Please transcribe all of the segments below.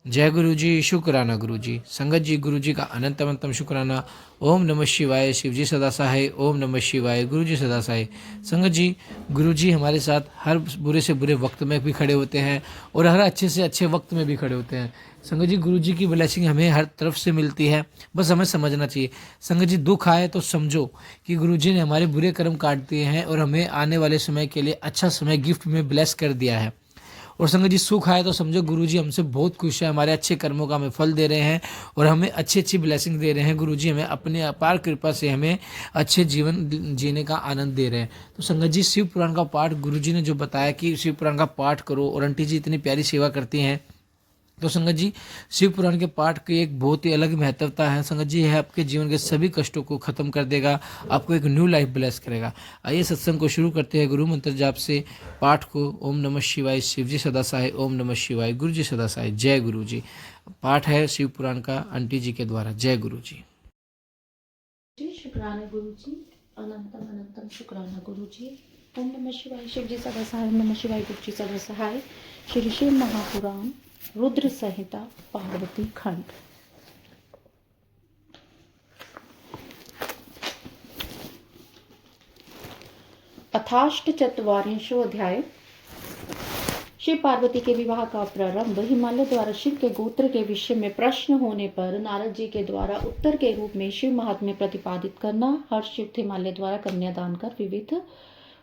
जय गुरु जी, शुक्राना गुरु जी। संगत जी, गुरु जी का अनंत अनंतम शुक्राना। ओम नमः शिवाय, शिव जी सदा सहाय। ओम नमः शिवाय, गुरु जी सदा सहाय। संगत जी, गुरु जी हमारे साथ हर बुरे से बुरे वक्त में भी खड़े होते हैं और हर अच्छे से अच्छे वक्त में भी खड़े होते हैं। संगत जी, गुरु जी की ब्लेसिंग हमें हर तरफ से मिलती है, बस हमें समझना चाहिए। संगत जी, दुख आए तो समझो कि गुरु जी ने हमारे बुरे कर्म काट दिए हैं और हमें आने वाले समय के लिए अच्छा समय गिफ्ट में ब्लेस कर दिया है। और संगत जी, सुख आए तो समझो गुरु जी हमसे बहुत खुश है, हमारे अच्छे कर्मों का हमें फल दे रहे हैं और हमें अच्छी अच्छी ब्लेसिंग दे रहे हैं। गुरु जी हमें अपने अपार कृपा से हमें अच्छे जीवन जीने का आनंद दे रहे हैं। तो संगत जी, शिव पुराण का पाठ गुरु जी ने जो बताया कि शिव पुराण का पाठ करो, और आंटी जी इतनी प्यारी सेवा करती हैं। तो संगत जी, शिव पुराण के पाठ की एक बहुत ही अलग महत्वता है। संगत जी, यह आपके जीवन के सभी कष्टों को खत्म कर देगा, आपको एक न्यू लाइफ ब्लेस करेगा। आइए सत्संग को शुरू करते हैं गुरु मंत्र जाप से। पाठ को ओम नमः शिवाय, शिव जी सदा सहाय। ओम नमः शिवाय, गुरु जी सदा सहाय। जय गुरु जी। पाठ है शिव पुराण का आंटी जी के द्वारा। जय गुरु जी। शुक्राना गुरु जी, अनंतम अनंतम शुक्राना गुरु जी। ओम नमः शिवाय, शिव जी सदा सहाय। ओम नमः शिवाय, गुरु जी सदा सहाय। श्री शिव महापुराण रुद्र संहिता पार्वती खंड। अथाष्ट चत्वारिंशो अध्याय। शिव पार्वती के विवाह का प्रारंभ। हिमालय द्वारा शिव के गोत्र के विषय में प्रश्न होने पर नारद जी के द्वारा उत्तर के रूप में शिव महात्म्य प्रतिपादित करना। हर्षयुक्त हिमालय द्वारा कन्यादान कर विविध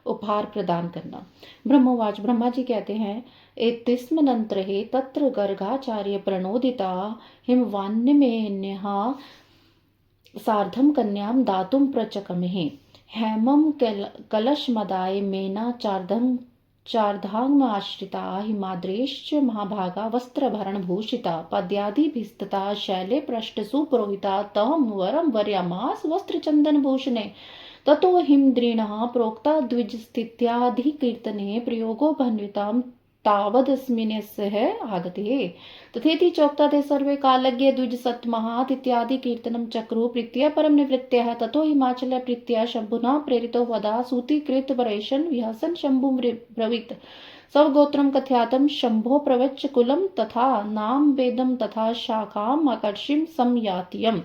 उपहार प्रदान करना। ब्रह्मवाच, ब्रह्मा जी कहते हैं, एतिस्मनंतरे तत्र गर्गाचार्य प्रणोदिता हिमवान्यमेन्यः सार्धम कन्याम दातुम प्रचकमहे हेमम कलशमदाय मेना चार्धांगमाश्रिता हिमाद्रेश्च महाभागा वस्त्रभरणभूषिता पद्यादिभिस्तता शैले पृष्ठ सुपुरोहिता तम वरम वर्यामास वस्त्रचन्दनभूषणे ततो हिमद्रीणः प्रोक्ता द्विजस्थित्याधिकीर्तने प्रयोगो भन्वितां तावदस्मिन्यस्य आगते तथेति चोक्ता ते सर्वे कालज्ञ द्विज सत्महात् इत्यादि कीर्तनं चक्रु प्रीत्या परम निवृत्त्यः ततो हिमाचल प्रीत्या शंभुना प्रेरितो वदा सूतीकृत परेशन विहसन शंभु ब्रवीत स्वगोत्रं कथ्यातं शंभो प्रवच्च कुलं तथा नाम वेदं तथा शाखाम् आकर्षिं संयात्यम्।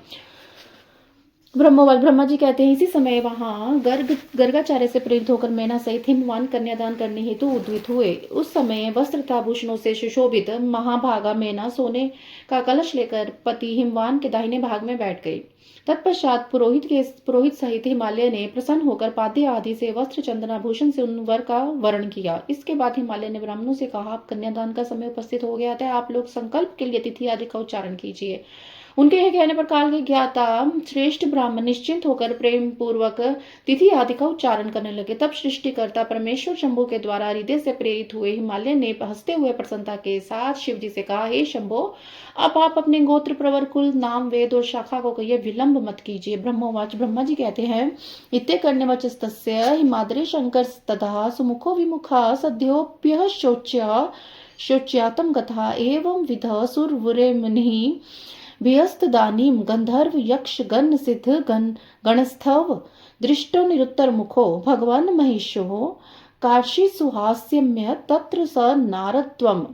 ब्रह्मा जी कहते हैं, इसी समय वहां गर्गाचार्य से प्रेरित होकर मैना सहित हिमवान कन्यादान करने हेतु उद्वित हुए। उस समय वस्त्र तथा भूषणों से सुशोभित महाभागा मैना सोने का कलश लेकर पति हिमवान के दाहिने भाग में बैठ गई। तत्पश्चात पुरोहित सहित हिमालय ने प्रसन्न होकर पाद्य आदि से वस्त्र चंदनाभूषण से उन वर का वर्ण किया। इसके बाद हिमालय ने ब्राह्मणों से कहा, आप कन्यादान का समय उपस्थित हो गया था, आप लोग संकल्प के लिए तिथि आदि का उच्चारण कीजिए। उनके यह कहने पर काल के ज्ञाता श्रेष्ठ ब्राह्मण निश्चिंत होकर प्रेम पूर्वक तिथि आदि का उच्चारण करने लगे। तब सृष्टिकर्ता परमेश्वर शंभु के द्वारा हृदय से प्रेरित हुए हिमालय ने हंसते हुए प्रसन्नता के साथ शिव जी से कहा, हे शंभो, अब आप अपने गोत्र प्रवर कुल नाम वेद और शाखा को कहिए, विलंब मत कीजिए। ब्रह्मवाच, ब्रह्मा जी कहते हैं, इत्ते करने वचस्तस्य हिमाद्रि शंकर तथा सुमुखो विमुखा सद्योप्य शोच्यातम कथा एवं विध सुरवुरे मुनि व्यस्तदानीम गंधर्व यक्ष गण सिद्ध गणस्थव दृष्टो निरुत्तर मुखो भगवान महिषो काशी सुहास्यम्य तत्र स नारत्वम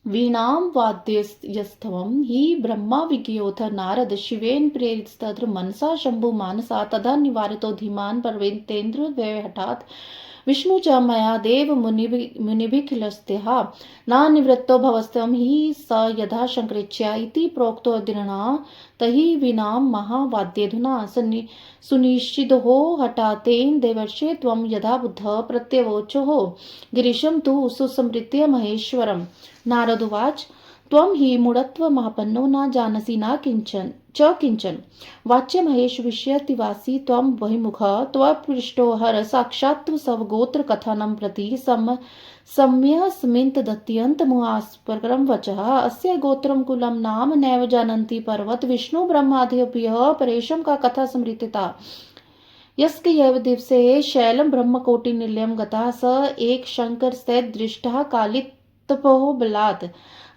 वीणां वाद्यस्थवं हि ब्रह्मा विज्ञोथ नारद शिवेन प्रेरितस्तत्र मनसा शंभु मानसा तदा निवारितो धीमान पर्वतेन्द्र व्यहठात् विष्णु च मया देव मुनिभिखिलस्त्यः नानिवृत्तो भवस्त्वं हि स यथा शंकरेच्छया इति प्रोक्तो दृढा तहि विनां महावाद्यधुना सुनिश्चिदो हठातेन देवर्षे त्वं यथा बुद्धः प्रत्यवोचोः गिरीशं तु सुसंवृत्य महेश्वरम्। नारदुवाच, त्वं हि मूढत्व महापन्नो न जानसि न किंचन च किंचन वाच्य महेश विषयतिवासी त्वं बहिमुखः त्वपृष्टो हर साक्षात् स्वगोत्र कथनं प्रति सम्यस्मिन् दत्यन्त मुहास्परं वचः अस्य गोत्रं कुलं नाम नैव जानन्ति पर्वत विष्णु ब्रह्मादिभ्यः परेशं का कथा स्मृतिता यस्क यव दिवसे शैलम ब्रह्मकोटि निलयम गता स एक शंकर से दृष्टः कालितपो बलात्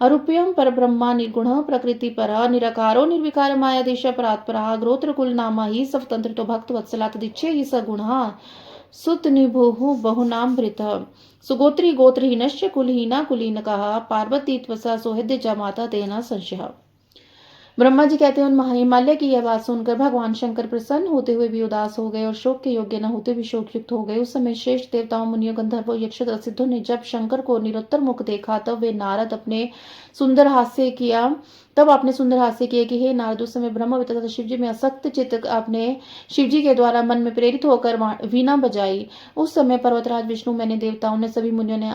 अरूप्यम पर ब्रह्मा निर्गुण प्रकृति पर निराकारो निर्विकार मायादेश परात्परा गोत्र कुल नामा ही स्वतंत्र तो भक्त वत्सलात दीक्षे ही सगुण सुतनिभुः बहुनामृतः सुगोत्री गोत्रहीनश्च कुलहीना कुलीनकः पार्वती त्वसा सोहृद्य च माता तेना संशयः। ब्रह्मा जी कहते हैं उन हिमालय की यह बात सुनकर भगवान शंकर प्रसन्न होते हुए भी उदास हो गए और शोक के योग्य न होते भी शोकयुक्त हो गए। उस समय श्रेष्ठ देवताओं, मुनियों, गंधर्वों, यक्षों, सिद्धों ने जब शंकर को निरुत्तर मुख देखा तब वे नारद अपने सुंदर हास्य किया तब आपने सुंदर हास्य किए कि हे नारद, उस समय ब्रह्मा तथा शिव जी में असक्त चित्त आपने शिव जी के द्वारा मन में प्रेरित होकर वीणा बजाई। उस समय पर्वतराज विष्णु, मैंने, देवताओं ने, सभी मुनियों ने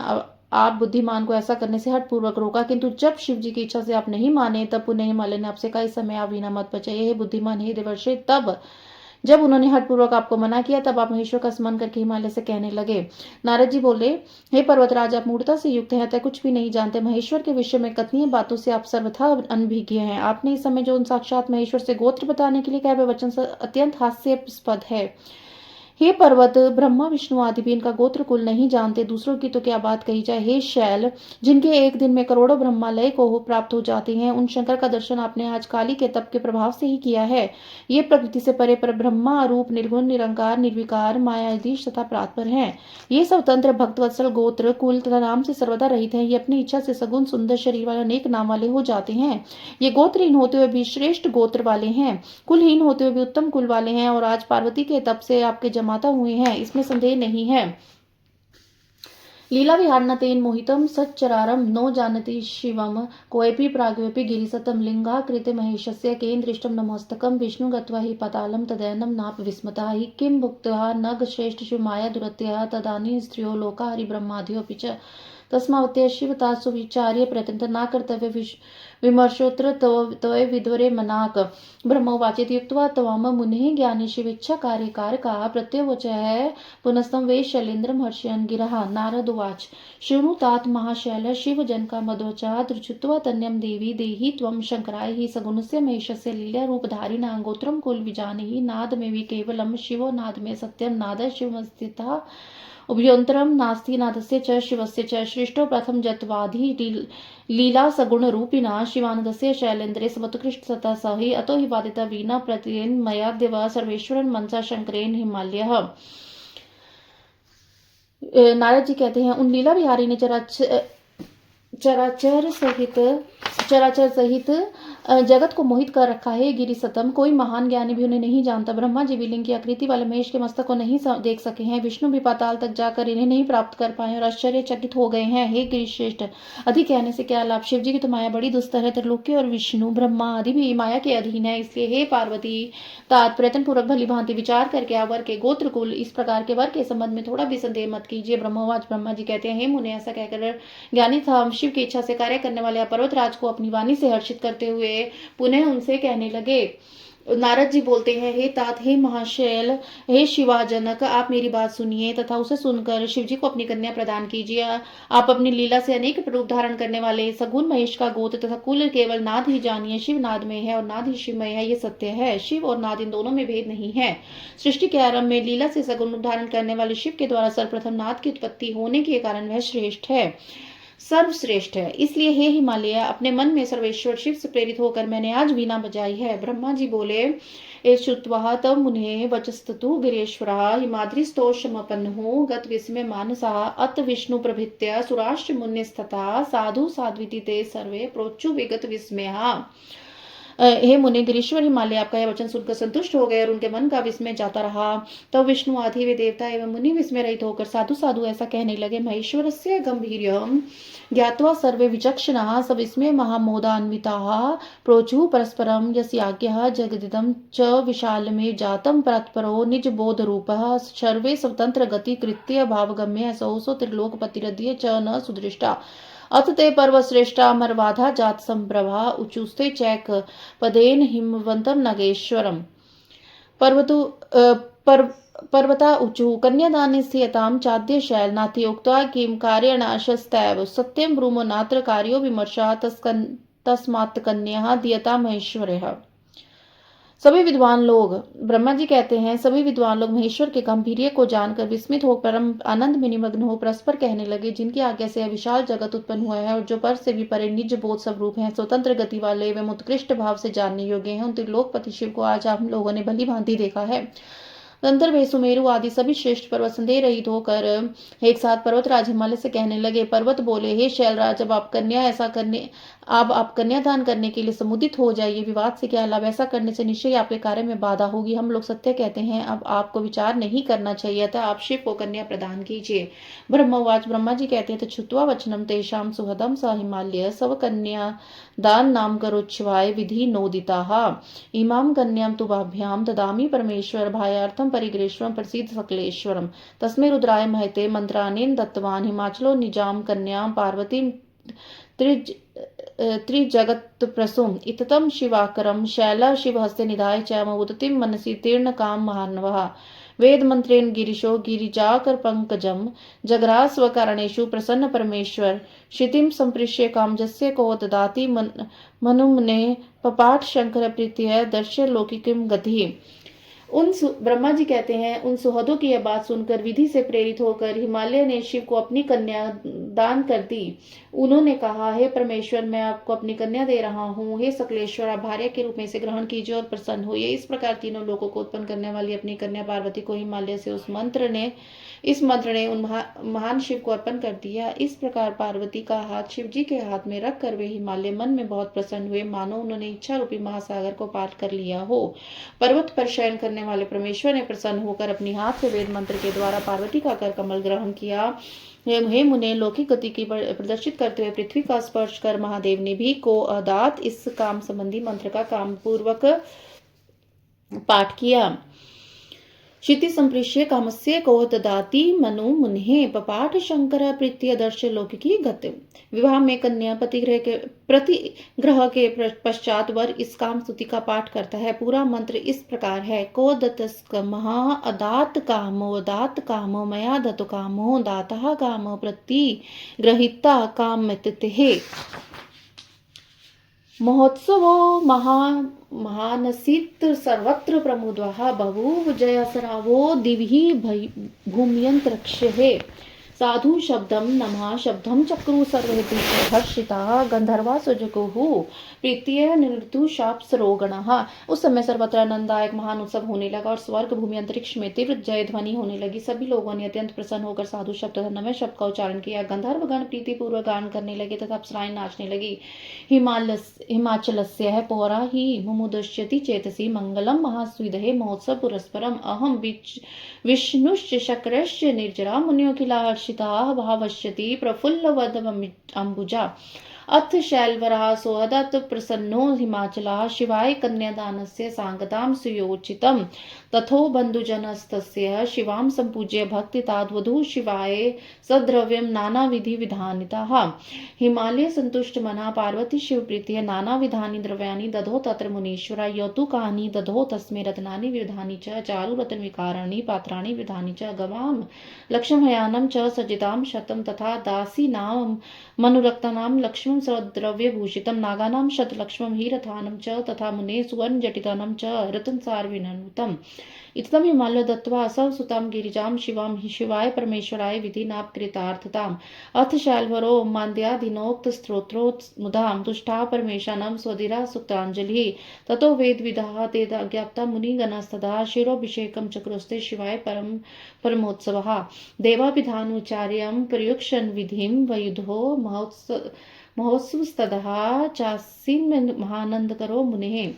आप बुद्धिमान को ऐसा करने से हठ पूर्वक रोका, किंतु जब शिव जी की इच्छा से आप नहीं माने तब पुनः हिमालय ने आपसे कहा इस समय आप वीणा मत बजाइए। हे बुद्धिमान, हे देवर्षि, तब जब उन्होंने हठ पूर्वक आपको मना किया तब आप महेश्वर का स्मरण करके हिमालय से कहने लगे। नारद जी बोले, हे पर्वतराज, आप मूर्खता से युक्त हैं, अतः कुछ भी नहीं जानते। महेश्वर के विषय में कथनीय बातों से आप सर्वथा अनभिज्ञ हैं। आपने इस समय जो उन साक्षात महेश्वर से गोत्र बताने के लिए कहा वह वचन अत्यंत हास्यास्पद है। हे पर्वत, ब्रह्मा विष्णु आदि भी इनका गोत्र कुल नहीं जानते, दूसरों की तो क्या बात कही जाए। हे शैल, जिनके एक दिन में करोड़ों ब्रह्मालय को प्राप्त हो जाती हैं, उन शंकर का दर्शन आपने आज काली के तप के प्रभाव से ही किया है। ये प्रकृति से परे पर ब्रह्मा रूप, निर्गुण, निरंकार, निर्विकार, मायाधीश तथा प्रातपर हैं। ये स्वतंत्र भक्तवत्सल गोत्र कुल तथा नाम से सर्वदा रहित हैं। ये अपनी इच्छा से सगुण सुंदर शरीर वाले अनेक नाम वाले हो जाते हैं। ये गोत्रहीन होते हुए भी श्रेष्ठ गोत्र वाले हैं, कुलहीन होते हुए भी उत्तम कुल वाले हैं और आज पार्वती के तप से आपके माता हुए हैं, इसमें संदेह नहीं है। लीला विहारना तेन मोहितम सच्चरारम नो जानति शिवम कोएपि प्राग्वेपि गिरिसतम लिंगाकृते महेशस्य केन दृष्टम नमस्तकम विष्णु गत्वा हि पातालम तदैनम नाप विस्मता हि किम भुक्त्वा नग श्रेष्ठ शिव माया दुरत्यः तदानी स्त्रियो लोका हरि ब्रह्मादियोऽपि च तस्मावत्य शिवता सुविचार्य प्रयत्न न कर्तव्य विमर्शोत्र तवय विद्वरे मनाक ब्रह्मोवाचेत युक्त्वा तवाम मुनिः ज्ञानी शिविच्छा कार्यकारका प्रत्युवचः पुनस्तम वे शैलेन्द्रम हर्षयन् गिरः। नारद उवाच शृणु तात महाशैल शिवजनका मध्वचात् ऋचुत्वा तन्यं देवी देहि त्वं शंकराय हि सगुणस्य महेशस्य लीला रूपधारिणा गोत्रं कुल विजानीहि नाद में वि केवलं शिवो नाद में सत्यं नाद शिवमस्थितः उभयोन्तरं नास्ति नादस्य च शिवस्य च श्रेष्ठो प्रथम जत्वाधि लीला सगुण रूपिणा शिवानंदस्य शैलेन्द्रे समुत्कृष्ट सतः सहि अतो हि वादिता वीणा प्रतिन मयाद्यव सर्वेश्वरन मनसा शंकरेन हिमालयः। नारद जी कहते हैं उन लीला विहारी ने चराचर सहित जगत को मोहित कर रखा है। गिरि सतम, कोई महान ज्ञानी भी उन्हें नहीं जानता। ब्रह्मा जी भी लिंग की आकृति वाले महेश के मस्तक को नहीं देख सके हैं। विष्णु भी पाताल तक जाकर इन्हें नहीं प्राप्त कर पाए और आश्चर्यचकित हो गए हैं। हे गिरिश्रेष्ठ, अधिक कहने से क्या लाभ। शिव जी की तो माया बड़ी दुस्तर है। त्रिलोकी और विष्णु ब्रह्मा आदि भी माया के अधीन है। इसलिए हे पार्वती तात, प्रयत्न पूर्वक भली भांति विचार करके आप वर के गोत्र कुल इस प्रकार के वर के संबंध में थोड़ा भी संदेह मत कीजिए। ब्रह्मा जी कहते हैं हे मुने, ऐसा कहकर ज्ञानी था शिव की इच्छा से कार्य करने वाले पर्वतराज को अपनी वाणी से हर्षित करते हुए पुनः उनसे कहने लगे। नारद जी बोलते हैं हे तात, हे महाशैल, हे शिवाजनक, आप मेरी बात सुनिए तथा उसे सुनकर शिव जी को अपनी कन्या प्रदान कीजिए। आप अपनी लीला से अनेक रूप धारण करने वाले सगुण महेश का गोत्र तथा कुल केवल नाद ही जानिए। शिव नाद में है और नाद ही शिवमय है, ये सत्य है। शिव और नाद इन दोनों में भेद नहीं है। सृष्टि के आरंभ में लीला से सगुण रूप धारण करने वाले शिव के द्वारा सर्वप्रथम नाद की उत्पत्ति होने के कारण वह श्रेष्ठ है, सर्वश्रेष्ठ है। इसलिए हे हिमालय, अपने मन में सर्वेश्वर शिव से प्रेरित होकर मैंने आज वीणा बजाई है। ब्रह्मा जी बोले श्रुत्वा तव मुने वचस्तु गिरीश्वरः हिमाद्रिस्तोषमपन्नुः गत विस्मय मानसः अत विष्णु प्रभृत्य सुराश्च मुनिस्तथा साधु साध्विति ते सर्वे प्रोच्चु विगत विस्मयः। हे मुनि, गिरीश्वर हिमालय आपका यह वचन सुनकर संतुष्ट हो गए और उनके मन का विस्मय जाता रहा। तब विष्णु आदि वे देवता एवं मुनि विस्मय रहित होकर साधु साधु ऐसा कहने लगे। महेश्वरस्य गंभीर्यं ज्ञात्वा सर्वे विचक्षणाः सविस्मय महामोदान्विताः प्रोचुः परस्परं यस्याज्ञः जगदिदं च विशालमे जातं परत्परो निजबोध रूपः सर्वे स्वतंत्र गति कृत्य भावगम्य सौ त्रिलोकपतिरद्य च न सुदृष्टा अथ ते पर्वश्रेष्ठा मर्वाधा जात संप्रभा उचुस्ते चैक पदेन हिमवंतम नागेश्वरम पर्वता उचु कन्यादाने स्थियताम चाद्य शैल नाथि उक्त्वा किम कार्यणाशस्तैव सत्यम ब्रूमो नात्र कार्यो विमर्शा तस्मात् कन्या दीयता महेश्वरः। सभी विद्वान लोग, ब्रह्मा जी कहते हैं, सभी विद्वान लोग महेश्वर के गांभीर्य को जानकर विस्मित हो परम आनंद में निमग्न हो परस्पर कहने लगे, जिनकी आज्ञा से यह विशाल जगत उत्पन्न हुआ है और जो पर से भी परे निज बोध स्वरूप हैं, स्वतंत्र गति वाले एवं उत्कृष्ट भाव से जानने योग्य हैं, उन त्रिलोकपति शिव को आज हम लोगों ने भली भांति देखा है। गंधर्व सुमेरु आदि सभी श्रेष्ठ पर्वत संदेह रहित होकर एक साथ पर्वतराज हिमालय से कहने लगे। पर्वत बोले, हे शैलराज, अब आप कन्यादान करने के लिए समुदित हो जाइए। विवाद से क्या लाभ? ऐसा करने से निश्चय आपके कार्य में बाधा होगी। हम लोग सत्य कहते हैं, अब आपको विचार नहीं करना चाहिए, अतः आप शिव को कन्या प्रदान कीजिए। ब्रह्मवाच, ब्रह्मा जी कहते हैं, छुत्वा वचनम तेषाम सुहदम स हिमालय सव कन्या दान नाम करोच्छवाय विधि नोदिता इमाम कन्याम तुभाभ्याम ददामि परमेश्वर भायार्थम परिग्रेश्वरम प्रसिद्ध सकलेश्वरम तस्मै रुद्राय महते मंत्रानेन दत्तवान हिमाचलो निजाम कन्याम पार्वती त्रिजगत प्रसुम इततम शिवाकरम शैला शिवहस्ते निधाय च उदतिम मनसि तीर्ण काम महान्वः वेद मंत्रेण गिरिशो गिरिजाकर पंकजम जगरास्वकारणेषु प्रसन्न परमेश्वर क्षितिम संपृश्य कामजस्य को ददाति मनुमने पपाठ शंकर प्रीत्य दर्श्य लौकिकीम गति। ब्रह्मा जी कहते हैं, उन सुहदों की यह बात सुनकर विधि से प्रेरित होकर हिमालय ने शिव को अपनी कन्या दान कर दी। उन्होंने कहा, हे परमेश्वर, मैं आपको अपनी कन्या दे रहा हूँ। हे सकलेश्वर, आप भार्या के रूप में इसे ग्रहण कीजिए और प्रसन्न होइए। इस प्रकार तीनों लोगों को उत्पन्न करने वाली अपनी कन्या पार्वती को हिमालय से इस मंत्र ने उन महान शिव को अर्पण कर दिया। इस प्रकार पार्वती का हाथ शिव जी के हाथ में रखकर वे हिमालय मन में बहुत प्रसन्न हुए, मानो उन्होंने इच्छा रूपी महासागर को पार कर लिया हो। पर्वत पर शयन करने वाले परमेश्वर ने प्रसन्न होकर अपनी हाथ से वेद मंत्र के द्वारा पार्वती का कर कमल ग्रहण किया। हे मुने, लौकिक गति की प्रदर्शित करते हुए पृथ्वी का स्पर्श कर महादेव ने भी को अदात इस काम संबंधी मंत्र का काम पूर्वक पाठ किया। क्षिति संपृश्य कामस्य को ददाति मनु मुन्हे पपाठ शंकर प्रीत्य दर्श्य लौकिकी गति। विवाह में कन्या प्रतिग्रह के पश्चात वर इस काम स्तुति का पाठ करता है। पूरा मंत्र इस प्रकार है, को दतस्कमः अदात कामो मया दतो कामो दातः कामो प्रतिग्रहीता कामतिथे। महोत्सवो महानसीत् सर्वत्र प्रमुदः बभूव जयसरावो दिवि भूम्यन्तरिक्षे साधु शब्दम नमः शब्दम चक्रु सर्वहिति हर्षिता गंधर्वा सुजगुहु प्रीत्य निर्तु शाप सरोगणः। उस समय सर्वत्र आनंददायक महान उत्सव होने लगा और स्वर्ग भूमि अंतरिक्ष में तीव्र जय ध्वनि होने लगी। सभी लोगों ने अत्यंत प्रसन्न होकर साधु शब्द तथा नमः शब्द का उच्चारण किया। गंधर्व गण प्रीति पूर्वक गान करने लगे तथा अप्सराएं नाचने लगी। हिमाचलस्य पौरा ही मुमुदश्यति चेतसी मंगलम महास्विदहे महोत्सव पुरस्परम अहम विष्णुश्च शक्रश्च निर्जरा मुनियो किला हर्षिता भावश्यति प्रफुल्लवदम्बुजा अथ शैलवरः सोहदत् प्रसन्नो हिमाचलः शिवाय कन्यादानस्य सांगतां सुयोचितम् तथो बन्धुजनस्तस्य शिवां सम्पूज्य भक्ति ताद्वधू शिवाय सद्रव्यं नानाविधि विधानितः। हिमालय संतुष्ट मना पार्वती शिव प्रीत्य नानाविधानि द्रव्याणि दधो तत्र मुनीश्वर यौतुकानि दधो तस्मै रत्नानि विधानि च चारु रत्न विकाराणि पात्राणि विधानि च गवां लक्ष्मयानं च सज्जितां शतं तथा दासीनां मनुरक्तानां लक्ष्मं सद्रव्यभूषितं नागानां शतलक्ष्मं हीरथानं च तथा मुने सुवर्णजटितानं च रत्नसारविननुतम्। इत्थं हिमालय दत्त्वा सवसुतां गिरिजां शिवाय परमेश्वराय विधिनापकृतार्थताम्। अथ शैलवरो मान्द्यादिनोक्त स्तोत्रोमुदां तुष्टा परमेशानं स्वधिरा सुक्ताञ्जलिः। ततो वेदविदः ते ज्ञाप्ता मुनिगणस्तदा शिरोभिषेकं चक्रुस्ते शिवाय परमोत्सवः। देवाभिधानोच्चार्यं प्रयुक्ष्यन् विधिं वयुधो महोत्सवस्तदः चासीन महानंदकरो मुनेः।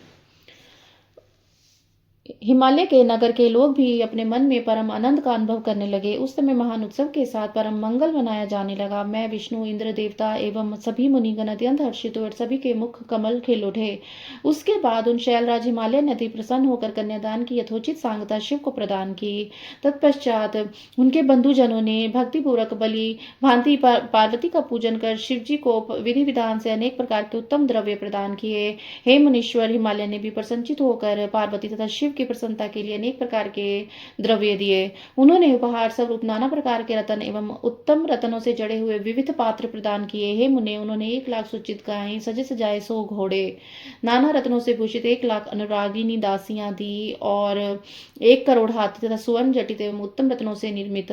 हिमालय के नगर के लोग भी अपने मन में परम आनंद का अनुभव करने लगे। उस समय महान उत्सव के साथ परम मंगल मनाया जाने लगा। मैं विष्णु इंद्र देवता एवं सभी मुनिगण अत्यंत हर्षित हुए और सभी के मुख कमल खिल उठे। उसके बाद उन शैलराज हिमालय ने अति प्रसन्न होकर कन्यादान की यथोचित सांगता शिव को प्रदान की। तत्पश्चात उनके बंधुजनों ने भक्तिपूर्वक बलि भांति पार्वती का पूजन कर शिव जी को विधि विधान से अनेक प्रकार के उत्तम द्रव्य प्रदान किए। हे मुनीश्वर, हिमालय ने भी प्रसन्नचित होकर पार्वती तथा शिव की प्रसन्नता के लिए अनेक प्रकार के द्रव्य दिए। उन्होंने उपहार स्वरूप नाना प्रकार के रत्न एवं उत्तम रत्नों से जड़े हुए विविध पात्र प्रदान किए। हे मुने, उन्होंने 1,00,000 सुचित गायें, सजे सजाए 100 घोड़े, नाना रत्नों से भूषित 1,00,000 अनुरागिनी दासियां दी और 1 करोड़ हाथी तथा सुवर्ण जटित एवं उत्तम रत्नों से निर्मित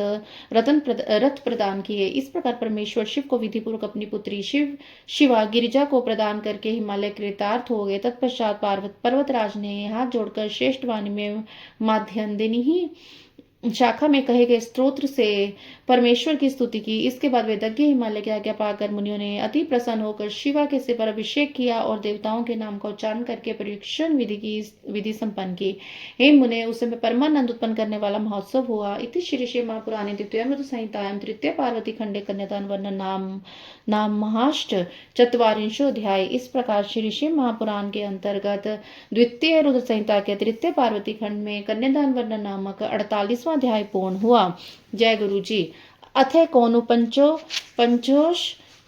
रथ प्रदान किए। इस प्रकार परमेश्वर शिव को विधिपूर्वक अपनी पुत्री शिवा गिरिजा को प्रदान करके हिमालय कृतार्थ हो गए। तत्पश्चात पर्वतराज ने हाथ जोड़कर श्रेष्ठ वाणी में माध्यान्दिनी ही शाखा में कहे गए स्तोत्र से परमेश्वर की स्तुति की। इसके बाद वेदज्ञ हिमालय की आज्ञा पाकर मुनियों ने अति प्रसन्न होकर शिवा के सिर पर अभिषेक किया और देवताओं के नाम का उच्चारण करके परीक्षण विधि संपन्न की। हे मुने, उस समय परमानंद उत्पन्न करने वाला महोत्सव हुआ। इति श्री शिव महापुराणे द्वितीयामृत संहितायां तृतीय पार्वती खंडे कन्यादान वर्णन नाम महाष्ट चत्वारिंशो अध्याय। इस प्रकार श्री शिव महापुराण के अंतर्गत द्वितीय रुद्र संहिता के तृतीय पार्वती खंड में कन्यादान वर्णन नामक 48वां अध्याय पूर्ण हुआ। जय गुरु जी। अथ कौनु पंचोश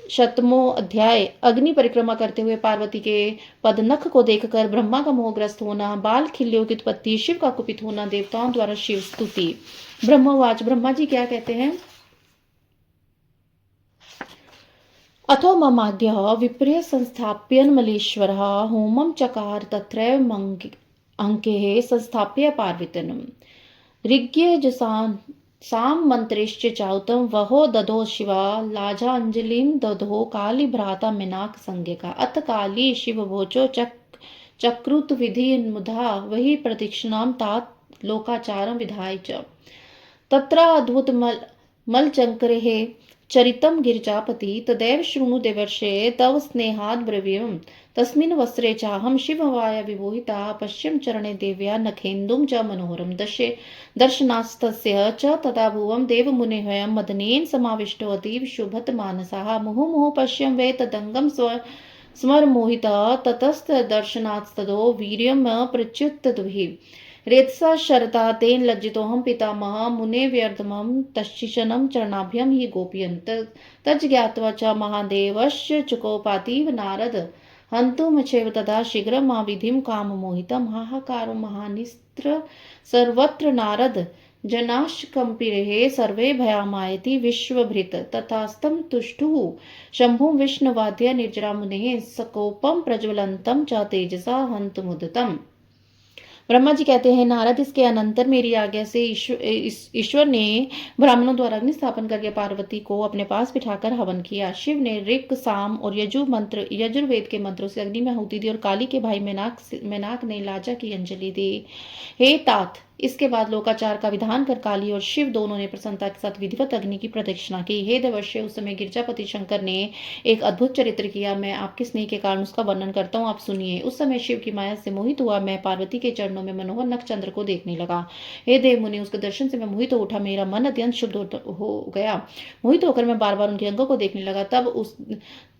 शतमो अध्याय। अग्नि परिक्रमा करते हुए पार्वती के पदनख को देखकर ब्रह्मा का मोहग्रस्त होना, बाल खिल्लियों की उत्पत्ति, शिव का कुपित होना, देवताओं द्वारा शिव स्तुति। ब्रह्मवाच, ब्रह्मा जी क्या कहते हैं? अथो ममाद्य विप्रिय संस्थाप्यन्मलेश्वरः होमं चकार तत्रैव अंके संस्थाप्य पार्वतीनम् ऋग्यजुषां साम मंत्रेश्च चाउतम वहो दधो शिवा लाजांजलिम दधो काली भ्राता मिनाक संज्ञका। अथ काली शिव भोजो चक्रुत विधि मुधा वही प्रदक्षिणाम तात लोकाचारम विधाय च तत्र अद्भुत मलचंकरे चरितम गिरिजापति तदैव शृणु देवर्षे तव स्नेहाद ब्रवीयम् तस्मिन् वस्त्रे चाहं शिववाया विमोहिता पश्यं चरणे देव्या नखेन्दुं च मनोहरं दर्शनास्तस्य च तदा भुवं देवमुनेहयं मदनेन समाविष्टो अतीव शुभत मानसः मुहुः पश्यं वै तदङ्गं स्मरमोहितः ततस्त दर्शनात्तदो वीर्यं प्रच्युतद्भिः रेतसा शरता तेन लज्जितोऽहं पितामह मुने व्यर्धमं तच्छिशनं चरणाभ्यं हि गोपयन् तज्ज्ञात्वा च महादेवश्च चुकोपातीव नारद हन्तुमचैव तदा शीघ्रं महाविधिं काममोहितं हाहाकारो महानिस्त्र सर्वत्र नारद जनाश्कम्पिरे सर्वे भयामायति विश्वभृत तथास्तं तुष्टुः शम्भुं विष्णुवाद्य निर्जरा मुनेः सकोपं प्रज्वलन्तं च तेजसा हन्तुमुदितम्। ब्रह्मा जी कहते हैं, नारद, इसके अनंतर मेरी आज्ञा से ईश्वर ने ब्राह्मणों द्वारा अग्नि स्थापन करके पार्वती को अपने पास बिठाकर हवन किया। शिव ने ऋक, साम और यजुर्वेद के मंत्रों से अग्नि में आहुति दी और काली के भाई मेनाक ने लाजा की अंजलि दी। हे तात, इसके बाद लोकाचार का विधान कर काली और शिव दोनों ने प्रसन्नता के साथ विधिवत अग्नि की प्रदक्षिणा की। हे देवर्षि, उस समय गिरजापति शंकर ने एक अद्भुत चरित्र किया। मैं आपके स्नेह के कारण उसका वर्णन करता हूँ, आप सुनिए। उस समय शिव की माया से मोहित हुआ मैं पार्वती के चरणों में मनोहर नक्षचंद्र को देखने लगा। हे देव मुनि, उसके दर्शन से मैं मोहित हो उठा, मेरा मन अत्यंत शुद्ध हो गया। मोहित होकर मैं बार बार उनके अंगों को देखने लगा।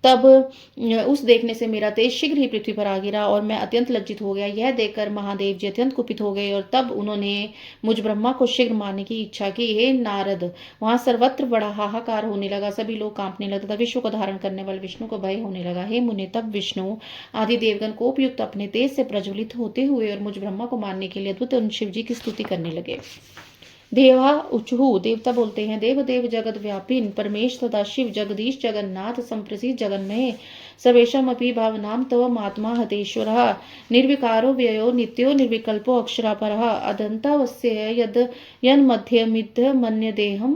तब उस देखने से मेरा तेज शीघ्र ही पृथ्वी पर आ गिरा और मैं अत्यंत लज्जित हो गया। यह देखकर महादेव जी अत्यंत कुपित हो गए और तब उन्होंने मुझ ब्रह्मा को शीघ्र मारने की इच्छा की। हे नारद, वहां सर्वत्र बड़ा हाहाकार होने लगा, सभी लोग कांपने लगे तथा विश्व को धारण करने वाले विष्णु को भय होने लगा। हे मुने, तब विष्णु आदि देवगण कोपयुक्त अपने तेज से प्रज्वलित होते हुए और मुझ ब्रह्मा को मारने के लिए अद्भुत शिव जी की स्तुति करने लगे। देवा उचहु, देवता बोलते हैं, देव देव जगत व्यापिन परमेश तथा शिव जगदीश जगन्नाथ संप्रसिद्ध जगन्मय सर्वेशमपि भावनाम तव महात्मा हतेश्वरः निर्विकारो व्ययो नित्यो निर्विकल्पो अक्षरापरः अदन्तावस्य यन्मध्यमिद्ध मन्यदेहं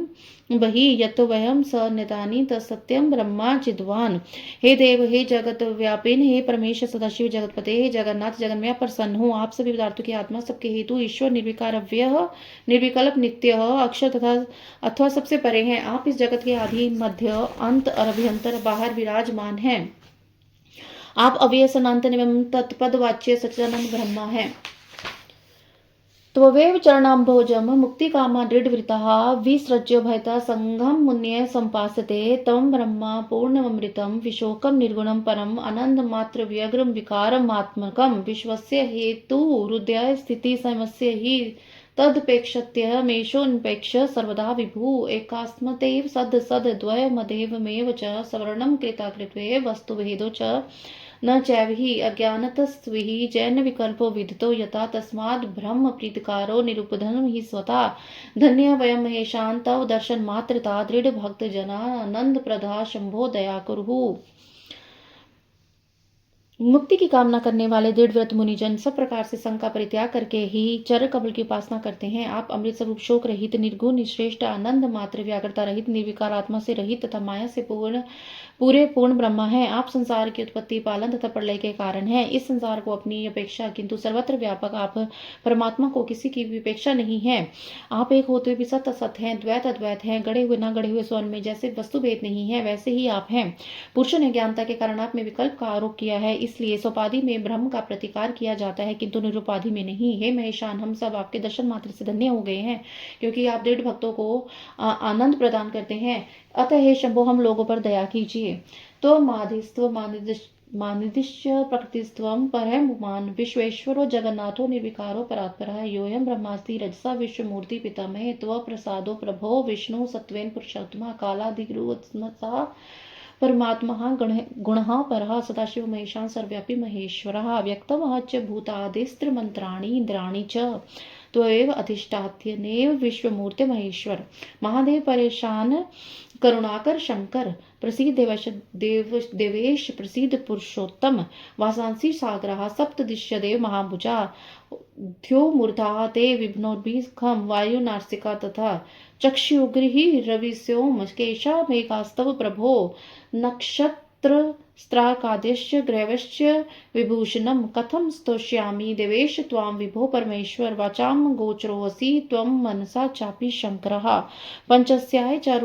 बहि यत वयम स निदानी तत्सत्यम ब्रह्मा चिद्वान। हे देव, हे जगत व्यापिन, हे परमेश्वर सदाशिव जगतपते, हे जगन्नाथ जगन्मय, प्रसन्न हूँ। आप सभी पदार्थों की आत्मा, सबके हेतु ईश्वर, निर्विकार अव्यय निर्विकल्प नित्य अक्षर तथा अथवा सबसे परे हैं। आप इस जगत के आदि मध्य अंत और अभ्यंतर बाहर विराजमान हैं। आप अव्यय सनातन एवं तत्पद वाच्य सच्चिदानंद ब्रह्मा हैं। त्वमेव चरणाम्भोजम मुक्ति कामा दृढ़वृतः विसृज्य भयता संघम मुन्य संपासते तम ब्रह्मा पूर्णमृतम विशोकम निर्गुणम परम आनंद मात्र व्यग्रम विकारम आत्मकम विश्वस्य हेतु हृदय स्थिति समस्य ही तदपेक्षत्य मेषोन्पेक्ष सर्वदा विभु एकास्मतेव सद सद द्वयमदेवमेव च सवर्णम कृताकृत्वे वस्तुभेदो च न चैवहि अज्ञानतस्त्विः जैन विकल्पो विदितो यथा तस्माद् ब्रह्म प्रीतिकारो निरुपधनं हि स्वता धन्य वयं महेशान् तव दर्शन मात्रता दृढ़ भक्त जना आनंद प्रदा शंभो दया कुरु। मुक्ति की कामना करने वाले दृढ़ व्रत मुनिजन सब प्रकार से संग का परित्याग करके ही चर कमल की उपासना करते हैं। आप अमृत स्वरूप शोक रहित निर्गुण निश्रेष्ठ आनंद मात्र व्याग्रता रहित निर्विकार आत्मा से रहित तथा माया से पूरे पूर्ण ब्रह्मा है। आप संसार की उत्पत्ति पालन तथा प्रलय के कारण हैं। इस संसार को अपनी अपेक्षा किंतु सर्वत्र व्यापक आप परमात्मा को किसी की भी अपेक्षा नहीं है। आप एक होते हुए भी सत असत हैं, द्वैत अद्वैत हैं, गढ़े हुए न गढ़े हुए स्वर्ण में जैसे वस्तु भेद नहीं है वैसे ही आप हैं। पुरुषों ने ज्ञानता के कारण आप में विकल्प का आरोप किया है, इसलिए सोपाधि में ब्रह्म का प्रतिकार किया जाता है किंतु निरुपाधि में नहीं। हे महेशान, हम सब आपके दर्शन मात्र से धन्य हो गए हैं, क्योंकि आप दृढ़ भक्तों को आनंद प्रदान करते हैं। अतः हे शंभो, हम लोगों पर दया कीजिए। तो माधिस्त्व मानिदिश्य प्रकृतिस्त्वं परमुमान विश्वेश्वरो जगन्नाथो निर्विकारो परात्परः योऽयं ब्रह्मास्ति रजसा विश्वमूर्ति पितामहे त्व प्रसादो प्रभो विष्णु सत्त्वेन पुरुषोत्तमः कालादिगुरुत्मसा परमात्मा गुणः परः सदाशिव महेशान सर्वव्यापी महेश्वरः व्यक्तमः च भूतादिस्त्रमन्त्राणि इंद्राणि च त्वएव अधिष्ठात्यनेव विश्वमूर्ते महेश्वर। महादेव परेशान करुणाकर शंकर प्रसीद देवेश प्रसीद पुरुषोत्तम वासांसी सागरः सप्तदिश्य देव महाभुजा ध्यो मूर्धा ते विघ्नोर्भिखम वायु नासिका तथा चक्षुगृहि रविस्योम केशा मेघास्तव प्रभो नक्षत्र स्त्राकादिश्य ग्रैवश्च विभूषणं कथं स्तोष्यामि देवेश त्वां विभो परमेश्वर वाचां गोचरोऽसि त्वं मनसा चापि शंकरः पंचस्याय च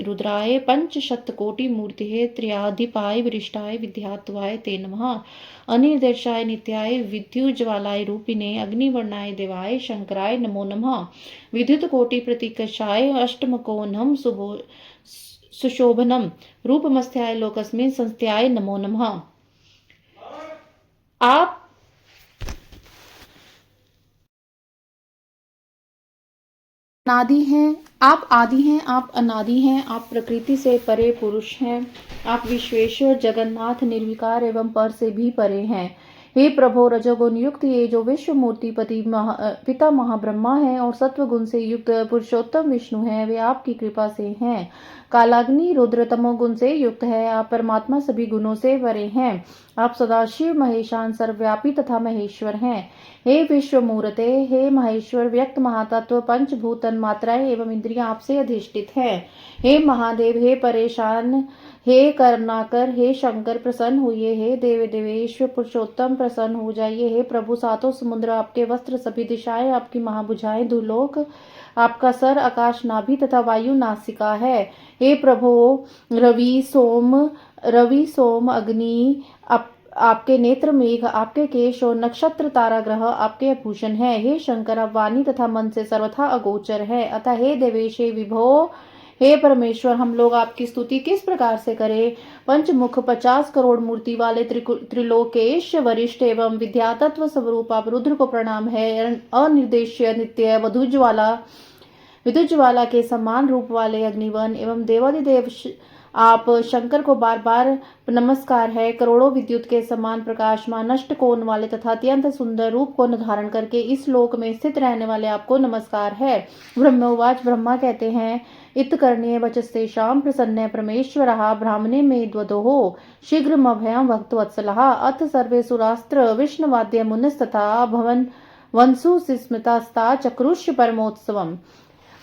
रुद्राय पंचशतकोटिमूर्तिः त्र्याधिपाय विरिष्टाय विद्यात्वाय ते नमः अनिर्देशाय नित्याय विद्युज्ज्वालाय रूपिणे अग्निवर्णाय देवाय शंकराय नमो नमः विद्युत कोटि प्रतीकशाय अष्टमकोणं सुशोभनम रूपमस्थ्याय लोकस्मिन् संस्थ्याय नमो नमः। आप अनादि हैं, आप आदि हैं, आप अनादि हैं, आप प्रकृति से परे पुरुष हैं, आप विश्वेश्वर जगन्नाथ निर्विकार एवं पर से भी परे हैं। हे प्रभो, रजोगुण युक्त ये जो विश्व मूर्ति पिता महाब्रह्मा है और सत्व गुण से युक्त पुरुषोत्तम विष्णु है, वे आपकी कृपा से हैं। कालाग्नि रुद्र तमोगुण से युक्त है, आप परमात्मा सभी गुणों से परे हैं। आप सदाशिव महेशान सर्वव्यापी तथा महेश्वर हैं। हे विश्व मूर्ते, हे महेश्वर व्यक्त महातत्व पंचभूत तन्मात्राएं एवं इंद्रियां आपसे अधिष्ठित है। हे महादेव, हे परेशान, हे करुणाकर, हे शंकर प्रसन्न होइए। हे देव देवेश्वर पुरुषोत्तम प्रसन्न हो जाइए। हे प्रभु, सातों समुद्र आपके वस्त्र, सभी दिशाएं आपकी महाभुजाएं, दुलोक आपका सर, आकाश नाभि तथा वायु नासिका है। हे प्रभु, रवि सोम अग्नि आपके नेत्र मेघ, आपके केश और नक्षत्र तारा ग्रह आपके भूषण है। हे शंकर, आप वाणी तथा मन से सर्वथा अगोचर है। अतः हे देवेश, हे विभो, हे परमेश्वर, हम लोग आपकी स्तुति किस प्रकार से करें। पंचमुख 50 करोड़ मूर्ति वाले त्रिलोकेश वरिष्ठ एवं विद्यातत्व स्वरूप आप रुद्र को प्रणाम है। अनिर्देश्य नित्य विद्युज्ज्वाला के समान रूप वाले अग्निवन एवं देवादिदेव आप शंकर को बार बार नमस्कार है। करोड़ों विद्युत के समान प्रकाशमान नष्ट कोण वाले तथा अत्यंत सुंदर रूप को धारण करके इस लोक में स्थित रहने वाले आपको नमस्कार है। ब्रह्मोवाच, ब्रह्मा कहते हैं, इत कर्ण्य वचस्तेषां प्रसन्न परमेश्वरः ब्राह्मणे मे द्वदोः शीघ्रमभयं भक्तवत्सलः अथ सर्वे सुरास्त्र विष्णुवाद्य मुनिस्तथा भवन वंशु स्मृतास्ता चक्रुष परमोत्सवम्।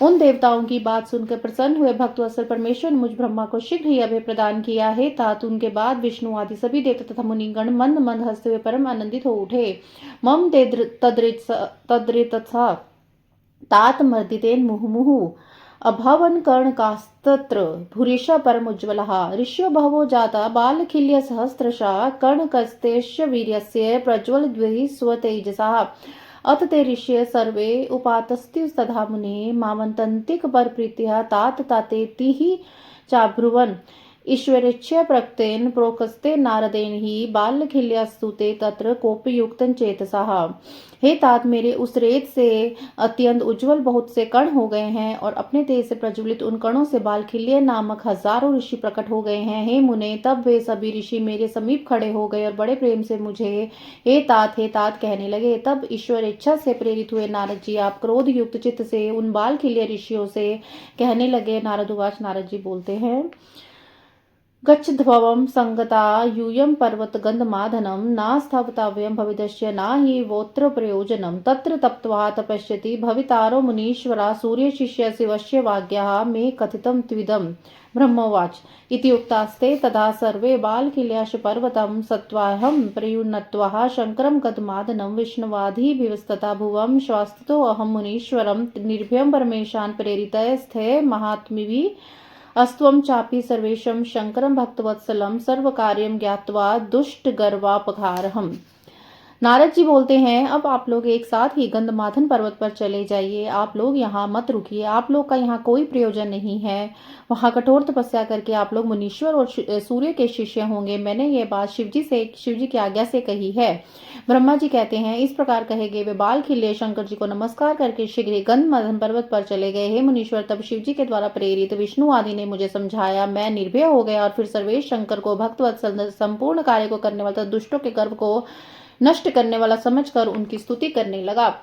उन देवताओं की बात सुनकर प्रसन्न हुए भक्तवत्सल परमेश्वर ने मुझ ब्रह्मा को शीघ्र ही अभय प्रदान किया है। तात उनके बाद विष्णु आदि सभी देवता तथा मुनिगण मंद मंद हंसते हुए परम आनंदित हो उठे। मम तद्रितथा तात मर्दितेन मुहुमुहु अभवन कर्णकास्तत्र भूरिश परमुज्ज्वलः ऋष्यो बहवो जाता बालखिल्य सहस्रशः कर्णकस्तेश्य वीर्यस्य प्रज्वलद्भिः स्वतेजसः अथ ते ऋष्य सर्वे उपातस्त्युस्तथा मुने मामन्तन्तिक परप्रीत्या तात तातेतिः चाब्रुवन् ईश्वरेच्छया प्रक्तेन प्रोक्स्ते नारदेन ही बालखिल्यास्तुते तत्र कोपयुक्तं चेतसः। हे तात, मेरे उस रेत से अत्यंत उज्जवल बहुत से कण हो गए हैं और अपने तेज से प्रज्वलित उन कणों से बालखिल्य नामक हजारों ऋषि प्रकट हो गए हैं। हे मुने, तब वे सभी ऋषि मेरे समीप खड़े हो गए और बड़े प्रेम से मुझे हे तात कहने लगे। तब ईश्वर इच्छा से प्रेरित हुए नारद जी, आप क्रोध युक्त चित्त से उन बालखिल्य ऋषियों से कहने लगे। नारद उवाच, नारद जी बोलते हैं, गच्छध्ववं संगता यूयं पर्वतगन्धमादनं नास्थापितव्यं भवितस्य न हि वोत्र प्रयोजनं तत्र तप्त्वा तपस्यति भवितारो मुनीश्वरा सूर्यशिष्य शिवस्य वाग्यः मे कथितं त्विदं ब्रह्मोवाच इति उक्तास्ते तदा सर्वे बालकिल्याश पर्वतं सत्त्वाहं प्रयुनत्वा शङ्करं गतमादनं विष्णुवादिभिस्तथा भुवं श्वास्तितोऽहं मुनीश्वरं निर्भयं परमेशान् प्रेरितस्थे महात्मिभिः अस्त्वं चापि सर्वेशं शंकरं भक्तवत्सलं सर्वकार्यं ज्ञात्वा दुष्टगर्वापहारहम्। नारद जी बोलते हैं, अब आप लोग एक साथ ही गंधमादन पर्वत पर चले जाइए। आप लोग यहाँ मत रुकिए। आप लोग का यहाँ कोई प्रयोजन नहीं है। वहाँ कठोर तपस्या करके आप लोग मुनीश्वर और सूर्य के शिष्य होंगे। मैंने ये बात शिव जी की आज्ञा से कही है। ब्रह्मा जी कहते हैं, इस प्रकार कहे गए वे बाल खिले शंकर जी को नमस्कार करके शीघ्र ही गंधमादन पर्वत पर चले गए। हे मुनीश्वर, तब शिव जी के द्वारा प्रेरित विष्णु आदि ने मुझे समझाया। मैं निर्भय हो गया और फिर सर्वेश शंकर को भक्तवत्सल संपूर्ण कार्य को करने वाला दुष्टों के गर्व को नष्ट करने वाला समझकर उनकी स्तुति करने लगा।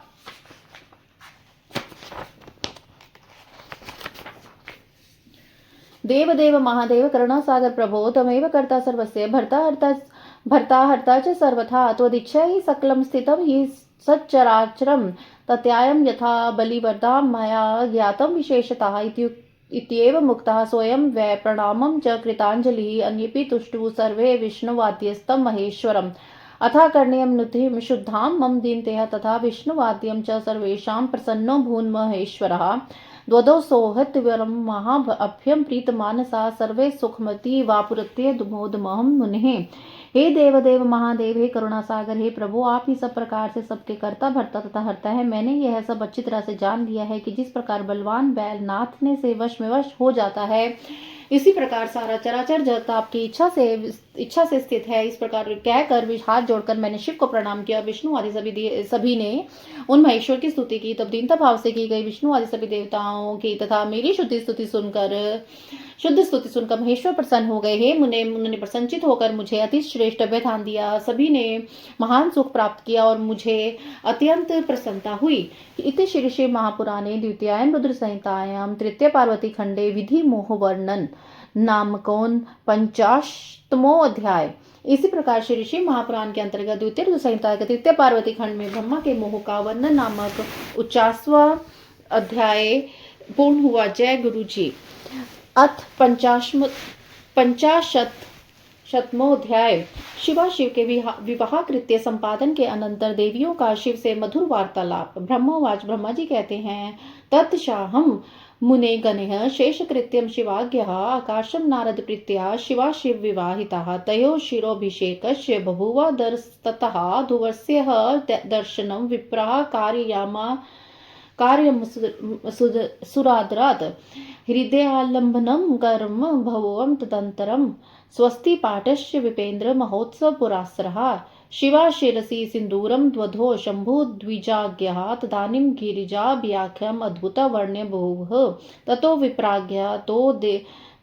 देव देव महादेव करुणासागर प्रभो तमेव कर्ता सर्वस्य भर्ता हर्ता च सर्वथा त्वदिच्छया हि सकलं स्थितं हि सच्चराचरं तत्यायं यथा बलिवरदा मया ज्ञातं विशेषतः इत्येव मुक्तः स्वयं वै प्रणामं च कृताञ्जलिः अन्येऽपि तुष्टुः सर्वे विष्णुवाद्यस्तं महेश्वरम् अथा कर्ण्यं नुतिं शुद्धां मम दीनतेः तथा विष्णुवाद्यं च सर्वेषां प्रसन्नो भून्महेश्वरः द्वदो सौहृदवरं महाभ्यं प्रीतमानसा सर्वे सुखमती वापुरत्य मोदमहं मुनेः। हे देव देव महादेव, हे करुणा सागर, हे प्रभु, आप ही सब प्रकार से सबके कर्ता भरता तथा हरता है। मैंने यह सब अच्छी तरह से जान लिया है कि जिस प्रकार बलवान बैल नाथने से वश में वश हो जाता है, इसी प्रकार सारा चराचर जगत आपकी इच्छा से स्थित है। इस प्रकार कहकर हाथ जोड़कर मैंने शिव को प्रणाम किया। विष्णु आदि सभी ने उन महेश्वर की स्तुति की। तब दीनता भाव से की गई विष्णु आदि सभी देवताओं की तथा मेरी शुद्ध स्तुति सुनकर महेश्वर प्रसन्न हो गए। हे मुने, उन्होंने प्रसन्नचित होकर मुझे अति श्रेष्ठ अभ्यधान दिया। सभी ने महान सुख प्राप्त किया और मुझे अत्यंत प्रसन्नता हुई। इति श्री महापुराणे द्वितीयायां रुद्र संहितायां तृतीय पार्वती खंडे विधि मोह वर्णन नामकोन 50वां अध्याय। इसी प्रकार श्री महापुराण के अंतर्गत द्वितीय रुद्र संहिता के तृतीय पार्वती खंड में ब्रह्मा के मोह का वर्णन नामक 50वां अध्याय पूर्ण हुआ। जय गुरु जी। अथ 50वां अध्याय। शिवा शिव के विवाह कृत्य संपादन के अनंतर देवियों का शिव से मधुर वार्तालाप। ब्रह्मोवाच, ब्रह्मा जी कहते हैं, तत्शाहम मुने गणः शेषकृत्यं शिवाज्ञः आकाशं नारद प्रीत्या शिवा शिव विवाहिताः तयोः शिरोभिषेकस्य बभूव ततः ध्रुवस्य दर्शनं विप्राः कार्यमुसुरादरात् हृदयालम्बनं कर्म भवं तदन्तरं स्वस्ति पाठस्य विपेन्द्र महोत्सव पुरासरः शिवा शिरसि सिन्दूरं द्वधो शम्भु द्विजाज्ञः तदानीं गिरिजाभ्याख्यम् अद्भुतवर्ण्य बहुः ततो विप्राज्ञा तो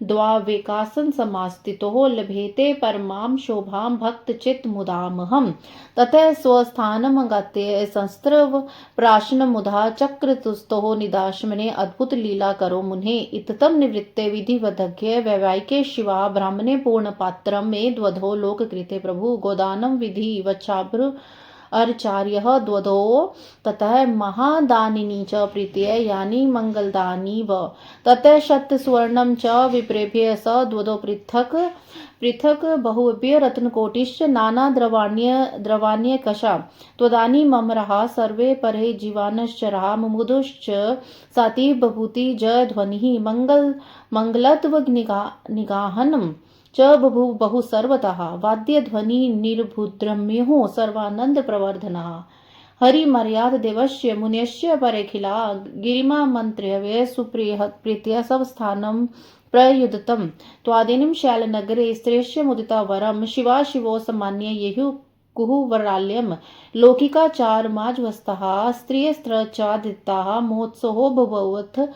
द्वावेकासन समास्थितो लभेते परमां शोभां भक्तचित् मुदामहम् ततः स्वस्थानमगत्य संस्त्रव प्राशन मुधा चक्रतुस्तो निदाश्मने अद्भुत लीला करो मुने इततं निवृत्ते विधिवदज्ञ वैवाहिके शिवा ब्राह्मणे पूर्णपात्रं मे द्वधो लोककृते प्रभु गोदानं विधि वचाभ्र अर्चार्यः द्वदो ततः महादानिनी च प्रीत्य यानि मंगलदानी व ततः शतसुवर्णं च विप्रेभ्य स द्वदो पृथक बहुभ्य रत्नकोटिश्च नाना द्रवाण्यकशा त्वदानी ममरः सर्वे परे जीवानश्चरः मुमुदुश्च साति बभूति जय ध्वनिः मंगलत्वनिगाहनम् च बभू बहु सर्वतः वाद्य ध्वनि निर्भुद्रम्यो सर्वानंद प्रवर्धनः हरि मर्याद देवस्य मुनिस्य परेखिला गिरिमा मंत्र्यवे सुप्रीत्य संस्थानं प्रयुदतम् त्वादिनीं शैलनगरे स्त्रेष्य मुदिता वरम शिवा शिवो सामान्य येहु कुहुवराल्यम लौकिकाचार माजवस्तः स्त्रियस्त्रचादिताः महोत्सवो भववथ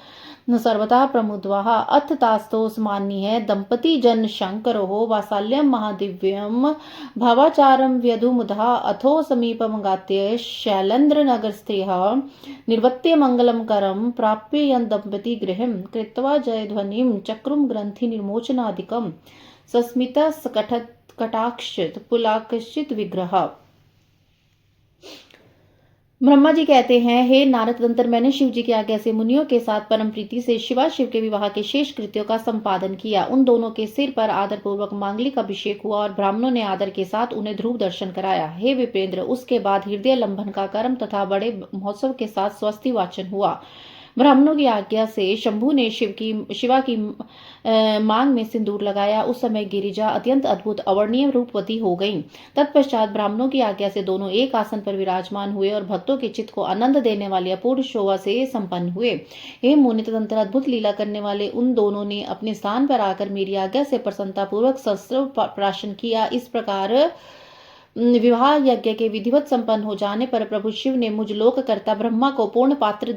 सर्वथा प्रमुद्वाः अथ तास्तो सामान्य दंपति जन शंकरो वासाल्यम महादिव्यम भावाचारम व्यधुमुधा अथो समीपम गात्य शैलेन्द्र नगरस्थैः निर्वत्य मंगलम करम प्राप्य यं दंपति गृहं कृत्वा जयध्वनिं चक्रुम ग्रंथि निर्मोचनादिकम् सस्मित कटाक्षित पुलाकशित विग्रह। ब्रह्मा जी कहते हैं, हे नारद तंत्र, मैंने शिव जी की आज्ञा से मुनियों के साथ परम प्रीति से शिवा शिव के विवाह के शेष कृत्यों का संपादन किया। उन दोनों के सिर पर आदर पूर्वक मांगलिक अभिषेक हुआ और ब्राह्मणों ने आदर के साथ उन्हें ध्रुव दर्शन कराया। हे विप्रेंद्र, उसके बाद हृदय लंबन का कर्म तथा बड़े महोत्सव के साथ स्वस्ति वाचन हुआ। ब्राह्मणों की आज्ञा से शंभु ने शिवा की मांग में सिंदूर लगाया। उस समय गिरिजा अत्यंत अद्भुत अवर्णीय रूपवती हो गईं। तत्पश्चात ब्राह्मणों की आज्ञा से दोनों एक आसन पर विराजमान हुए और भक्तों के चित्त को आनंद देने वाली अपूर्व शोभा से संपन्न हुए। हे मुनि तंत्र, अद्भुत लीला करने वाले उन दोनों ने अपने स्थान पर आकर मेरी आज्ञा से प्रसन्नता पूर्वक शस्त्र प्राशन किया। इस प्रकार विवाह यज्ञ के विधिवत संपन्न हो जाने पर प्रभु शिव ने मुझ लोककर्ता ब्रह्मा को पूर्ण पात्र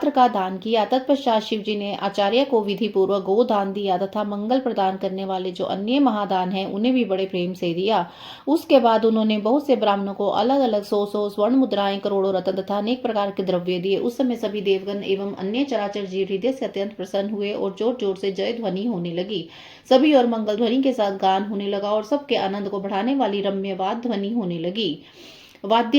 का दान किया। तत्पश्चात शिव जी ने आचार्य को विधि पूर्वक गो दान दिया तथा मंगल प्रदान करने वाले जो अन्य महादान हैं उन्हें भी बड़े प्रेम से दिया। उसके बाद उन्होंने बहुत से ब्राह्मणों को अलग अलग 100 स्वर्ण मुद्राएं, करोड़ों रत्न तथा अनेक प्रकार के द्रव्य दिए। उस समय सभी देवगण एवं अन्य चराचर जीव हृदय से अत्यंत प्रसन्न हुए और जोर जोर से जय ध्वनि होने लगी। सभी और मंगल ध्वनि के साथ गान होने लगा और सबके आनंद को बढ़ाने वाली रम्य वाद्य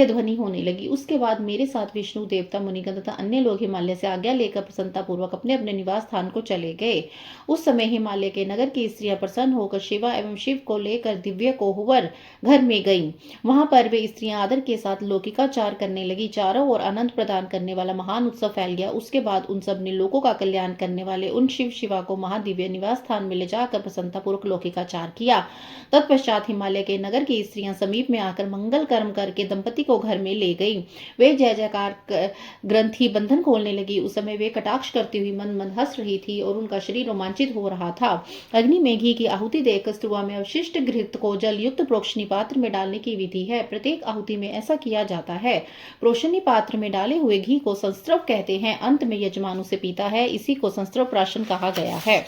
ध्वनि होने लगी। उसके बाद मेरे साथ विष्णु, देवता, मुनिगण तथा अन्य लोग हिमालय से आज्ञा लेकर प्रसन्नता पूर्वक अपने अपने निवास स्थान को चले गए। उस समय हिमालय के नगर की स्त्रियां प्रसन्न होकर शिवा एवं शिव को लेकर दिव्य कोहबर घर में गईं। वहां पर वे स्त्रियां आदर के साथ लौकिकाचार करने लगी। चारों ओर आनंद प्रदान करने वाला महान उत्सव फैल गया। उसके बाद उन सब ने लोगों का कल्याण करने वाले उन शिवा को महादिव्य निवास स्थान में ले जाकर प्रसन्नता पूर्वक लौकिकाचार किया। तत्पश्चात हिमालय के नगर की स्त्रियां समीप में आकर मंगल कर्म करके दंपति को घर में ले गई। वे जय जयकार ग्रंथि बंधन खोलने लगी। उस समय वे कटाक्ष करती हुई मन मन हंस रही थी और उनका शरीर रोमांचित हो रहा था। अग्नि में घी की आहुति देकर स्तुवा में अवशिष्ट घृत को जल युक्त प्रोक्षणी पात्र में डालने की विधि है। प्रत्येक आहुति में ऐसा किया जाता है। प्रोक्षणी पात्र में डाले हुए घी को संस्त्रव कहते हैं। अंत में यजमान उसे पीता है। इसी को संस्त्रव प्राशन कहा गया है।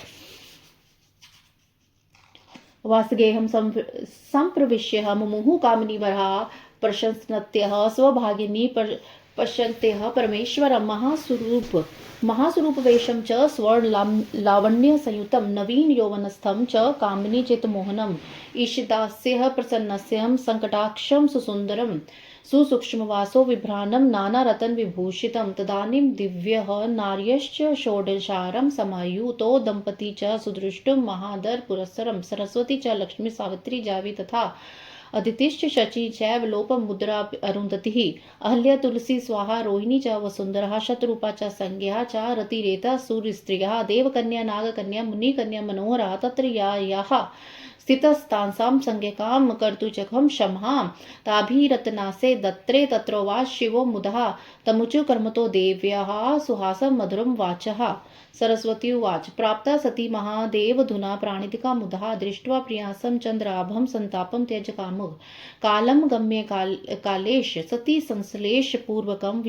वासगेहम संप्रविश्य मुमुहु कामनी वरा प्रशंसनत्यः स्वभागिनी पश्यन्त्यः परमेश्वरं महास्वरूप वेशं च स्वर्ण लावण्य संयुतं नवीन यौवनस्थं च कामिनी चित्तमोहनम् ईशितास्यः प्रसन्नस्यं संकटाक्षं सुसुन्दरम् सुसूक्ष्मवासो विभ्राणं नानारतन विभूषितं। तदानीं दिव्यः नार्यश्च षोडशारं समायुतो दंपती च सुदृष्टुं महादर पुरस्सरं सरस्वती च लक्ष्मी सावित्री जावी तथा अदितिश्च शची चैव लोपम मुद्रा अरुंधतिः अहल्या तुलसी स्वाहा रोहिणी च वसुंधरा शतरूपा च संज्ञा च रतिरेता सूर्यस्त्रियः देवकन्या नागकन्या मुनिकन्या मनोहरा तत्र याः स्थितस्तांसां संज्ञकां कर्तुचखं शम्हां ताभिरत्नासे दत्रे तत्रो वा शिवो मुदः तमुचु कर्मतो देव्याः सुहासं मधुरं वाचः। सरस्वती उवाच प्राप्ता सती महादेवधुना प्राणितिका मुदः दृष्ट्वा प्रियासं चन्द्राभं संतापं त्यज कामुः कालं गम्ये कालेश सती संश्लेष पूर्वकं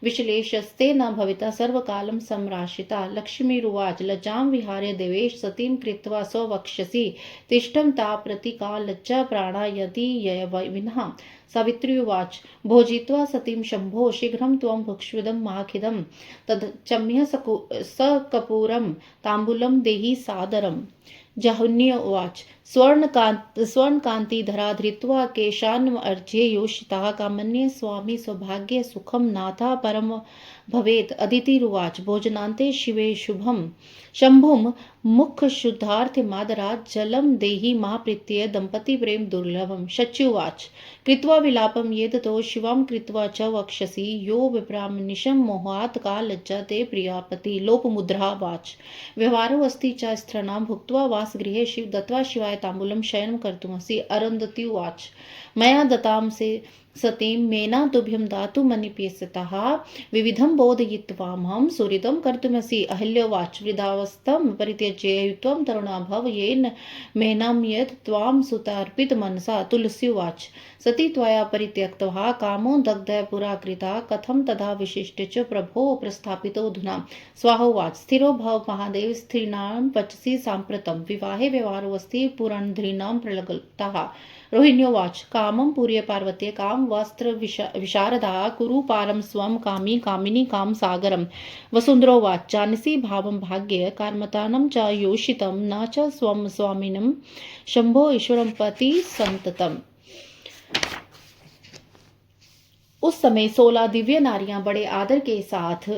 विश्लेषस्ते न भविता सर्वकालं सम्राशिता। लक्ष्मीरुवाच लज्जां विहार्य देवेश सतीं कृत्वा स्ववक्षसि तिष्ठं ता प्रतिका लज्जा प्राणा यदि विनः। सावित्री उवाच भोजित्वा सतीं शंभो शीघ्रं त्वं भुक्ष्विदं माखिदं तदचम्य सकपूरं ताम्बूलं देहि सादरम्। जहुन्य उवाच स्वर्णकान्तिधरा धृत्वा केशान्वर्ज्ये योषितः कामन्ये स्वामी सौभाग्ये सुखं नाथा परम भवेत्। अदितिरुवाच भोजनान्ते शिवे शुभं शंभुं मुखशुद्धार्थमादरात् जलं देहि महाप्रीत्य दंपति प्रेम दुर्लभम्। शच्युवाच कृत्वा विलापं येदतो शिवां कृत्वा च वक्षसि यो विप्रामनिशं मोहात् का लज्जा ते प्रियापति। लोपमुद्रा वाच व्यवहारोऽस्ति च स्त्रणां भुक्त्वा वासगृहे शिव दत्त्वा शिवाय ताम्बूलं शयनं कर्तुमसि। अरुन्धती उवाच मया दतां से सतीं मेना तुभ्यं दातुमनिपेसतः विविधं बोधयित्वामहं सुहृदं कर्तुमसि। अहल्योवाच वृद्धावस्थं परित्यज्य त्वं तरुणा भव येन मेनां यत् त्वां सुतार्पित मनसा। तुलसी उवाच सती त्वया परित्यक्तः कामो दग्धः पुरा कृता कथं तथा विशिष्ट च प्रभो प्रस्थापितोऽधुना। स्वाहोवाच स्थिरो भव महादेव स्त्रीणां पचसि साम्प्रतं विवाहे व्यवहारोऽस्ति पुरंध्रीणां प्रलग्नः रोहिण्योवाच कामं पूर्य पार्वत्ये काम वस्त्र विशारदा कुरु पारं स्वं कामी कामिनी काम सागरम। वसुंधरोवाच जानसी भावं भाग्य कार्मतानं च योषितं न च स्वं स्वामिनं शंभो ईश्वरं पति संततम। उस समय 16 दिव्य नारियां बड़े आदर के साथ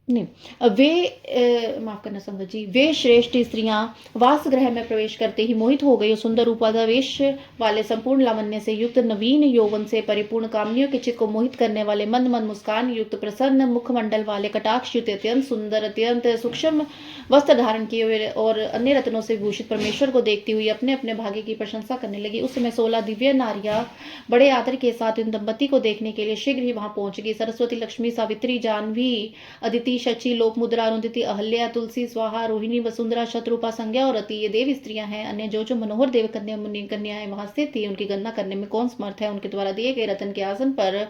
नहीं वे माफ करना संगत जी, वे श्रेष्ठ स्त्रियां वास गृह में प्रवेश करते ही मोहित हो गई और सुंदर रूपाधवेश वाले संपूर्ण लावण्य से युक्त नवीन यौवन से परिपूर्ण कामनियों के चित्त को मोहित करने वाले मंद मंद मुस्कान युक्त प्रसन्न मुखमंडल वाले कटाक्ष युक्त अत्यंत सुंदर अत्यंत सूक्ष्म वस्त्र धारण किए हुए और अन्य रत्नों से भूषित परमेश्वर को देखती हुई अपने अपने भाग्य की प्रशंसा करने लगी। उस समय 16 दिव्य नारियां बड़े आदर के साथ इन दंपति को देखने के लिए शीघ्र ही वहां पहुंच गई। सरस्वती, लक्ष्मी, सावित्री, जानवी, अदिति, शची, लोकमुद्रा, अरुंधति, अहल्या, तुलसी, स्वाहा, रोहिणी, वसुंधरा, शत्रुपा, संज्ञा और अति ये देव स्त्रियां हैं। अन्य जो जो मनोहर देव कन्या मुनि कन्याएं वहां स्थित थी, उनकी गणना करने में कौन समर्थ है। उनके द्वारा दिए गए रतन के आसन पर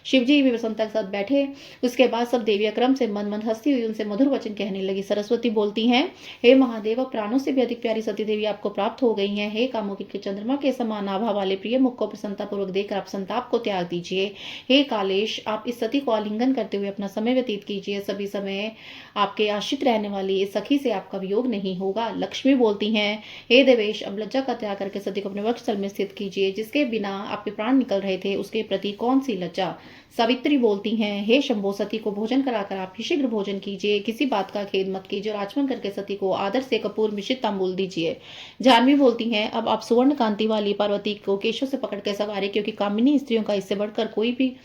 शिवजी भी प्रसन्नता के साथ बैठे। उसके बाद सब देवियां क्रम से मन मन हंसती हुई उनसे मधुर वचन कहने लगी। सरस्वती बोलती हैं, हे महादेव, प्राणों से भी अधिक प्यारी सती देवी आपको प्राप्त हो गई हैं। हे कामुकी के चंद्रमा के समान आभा वाले प्रिय मुख को प्रसन्नता पूर्वक देखकर आप संताप को त्याग दीजिए। हे कालेश, आप इस सती को आलिंगन करते हुए अपना समय व्यतीत कीजिए। सभी समय आपके आश्रित रहने वाली इस सखी से आपका वियोग नहीं होगा। लक्ष्मी बोलती हैं, हे देवेश, अब लज्जा का त्याग करके सती को अपने वक्षस्थल में स्थित कीजिए। जिसके बिना आपके प्राण निकल रहे थे उसके प्रति कौन सी लज्जा। सावित्री बोलती हैं, हे शंभो, सती को भोजन कराकर आप ही शीघ्र भोजन कीजिए। किसी बात का खेद मत कीजिए और आचमन करके सती को आदर से कपूर मिश्रित तांबूल दीजिए। जानवी बोलती हैं, अब आप सुवर्ण कांति वाली पार्वती को केशों से पकड़ के सवारी, क्योंकि कामिनी स्त्रियों का इससे बढ़कर कोई भी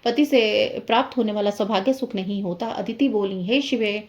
पति से प्राप्त होने वाला सौभाग्य सुख नहीं होता। अदिति बोली, हे शिवे,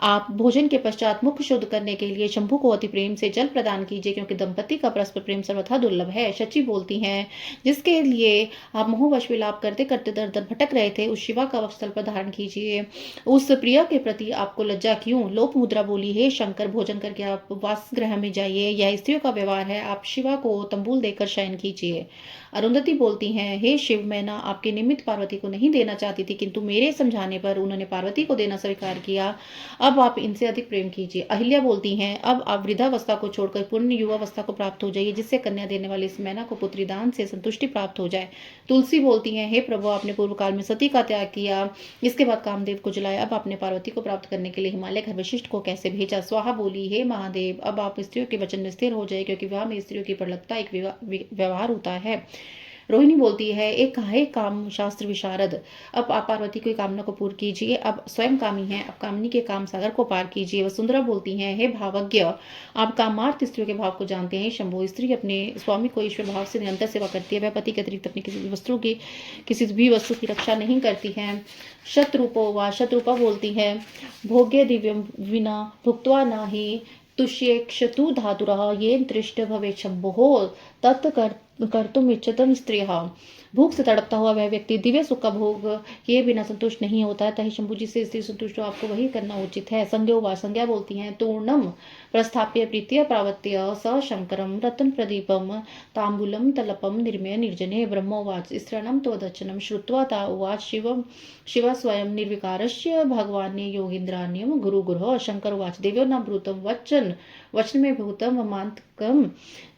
आप भोजन के पश्चात मुख शुद्ध करने के लिए शंभु को अति प्रेम से जल प्रदान कीजिए, क्योंकि दंपति का परस्पर प्रेम सर्वथा दुर्लभ है। शची बोलती हैं, जिसके लिए आप मोहवश विलाप करते करते दर दर भटक रहे थे, उस शिवा का वक्षस्थल पर धारण कीजिए। उस प्रिय के प्रति आपको लज्जा क्यों। लोक मुद्रा बोली, हे शंकर, भोजन करके आप वास गृह में जाइए, यह स्त्रियों का व्यवहार है। आप शिवा को तंबूल देकर शयन कीजिए। अरुंधति बोलती हैं, हे शिव, मैं ना आपके निमित्त पार्वती को नहीं देना चाहती थी, किंतु मेरे समझाने पर उन्होंने पार्वती को देना स्वीकार किया। अब आप इनसे अधिक प्रेम कीजिए। अहिल्या बोलती हैं, अब आप वृद्धावस्था को छोड़कर पूर्ण युवावस्था को प्राप्त हो जाइए, जिससे कन्या देने वाली इस मैना को पुत्री दान से संतुष्टि प्राप्त हो जाए। तुलसी बोलती हैं, हे प्रभु, आपने पूर्व काल में सती का त्याग किया, इसके बाद कामदेव को जलाया, अब आपने पार्वती को प्राप्त करने के लिए हिमालय घर वशिष्ठ को कैसे भेजा। स्वाहा बोली, हे महादेव, अब आप स्त्रियों के वचन में स्थिर हो जाए, क्योंकि विवाह में स्त्रियों की प्रलकता एक व्यवहार होता है। रोहिणी बोलती है, एक है काम शास्त्र विशारद, अब आप पार्वती की कामना को पूर्ण कीजिए। अब स्वयं कामी हैं, अब कामनी के काम सागर को पार कीजिए। वसुंधरा बोलती हैं, हे भावज्ञ, आप कामार्थ स्त्रियों के भाव को जानते हैं। शंभु, स्त्री अपने स्वामी को ईश्वर भाव से निरंतर सेवा करती है, वह पति के अतिरिक्त अपनी किसी भी वस्तु की रक्षा नहीं करती है। शत्रुपो व शत्रुपा बोलती है, भोग्य दिव्यम विना भुक्त्वा नाही तुष्येक्षतु धातुरः येन तृष्ट भवेत् शंभोः तत् कर्तुम इच्छतम स्त्रियः। भूख से तड़पता हुआ वह व्यक्ति दिव्य सुख का भोग किए बिना संतुष्ट नहीं होता है, तही शंभु जी से स्त्री संतुष्ट हो आपको वही करना उचित है। संज्ञा बोलती हैं, तूर्णम प्रस्थाप्य प्रीत्य प्रावत्य स शंकरम रत्न प्रदीपम तांबूलम तलपम निर्मय निर्जने ब्रह्मोवाच स्त्रणम त्वदचनम श्रुत्वा ता उवाच शिव स्वयं निर्विकारस्य भगवान्य योगींद्रान्यम गुरु गुरु। शंकर उवाच, देव्यो न ब्रूतम वचन में भूतम मांतकम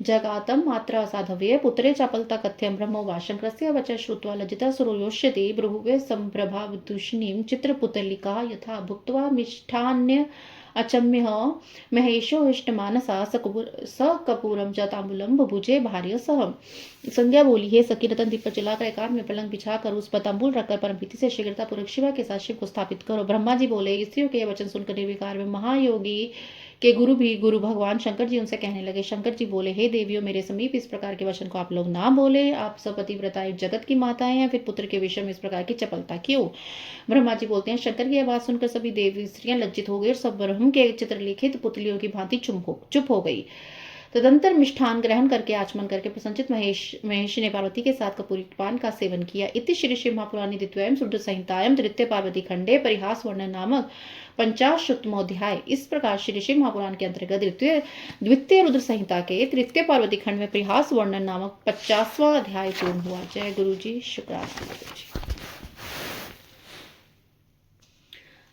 जगातम मात्रा साधव्य पुत्रे चापलता कथ्यम। ब्रह्मोवाच, शंकरस्य वचः श्रुत्वा लज्जिता सुरो योष्यति ब्रुहुवे संप्रभावतूष्णीं चित्रपुतलिका यथा भुक्त्वा मिष्ठान्य अचम्य महेशो इष्टमानसा सकपूरम च तांबूलम बुभुजे भार्य सह। संज्ञा बोली, हे सखी, रतन दीप पर जलाकर एकांत में पलंग बिछाकर उस पर तांबूल रखकर परमप्रीति से शीघ्रता पूर्वक शिवा के साथ शिव को स्थापित करो। ब्रह्मा जी बोले, स्त्रियों के यह वचन सुनकर निर्विकार में महायोगी के गुरु भगवान शंकर जी उनसे कहने लगे। शंकर जी बोले, हे देवियों, मेरे समीप इस प्रकार के वचन को आप लोग ना बोले। आप सब पतिव्रता जगत की माताएं हैं, फिर पुत्र के विषय में इस प्रकार की चपलता क्यों। ब्रह्मा जी बोलते हैं, शंकर की आवाज सुनकर सभी देवी स्त्रियां लज्जित हो गई और सब ब्रह्म के चित्रलिखित पुतलियों की भांति चुप हो गई। तदंतर मिष्ठान ग्रहण करके आचमन करके प्रसन्नचित महेश ने पार्वती के साथ कपूरी पान का सेवन किया। इति श्री शिव महापुराणी द्वितीयां शुद्ध संहितायां तृतीय पार्वती खंडे परिहास वर्णन नामक 50 इस प्रकार श्री शिव महापुराण के अंतर्गत द्वितीय रुद्र संहिता के तृतीय पार्वती खंड में परिहास वर्णन नामक 50वां अध्याय पूर्ण हुआ। जय गुरु जी, शुक्राना गुरु जी।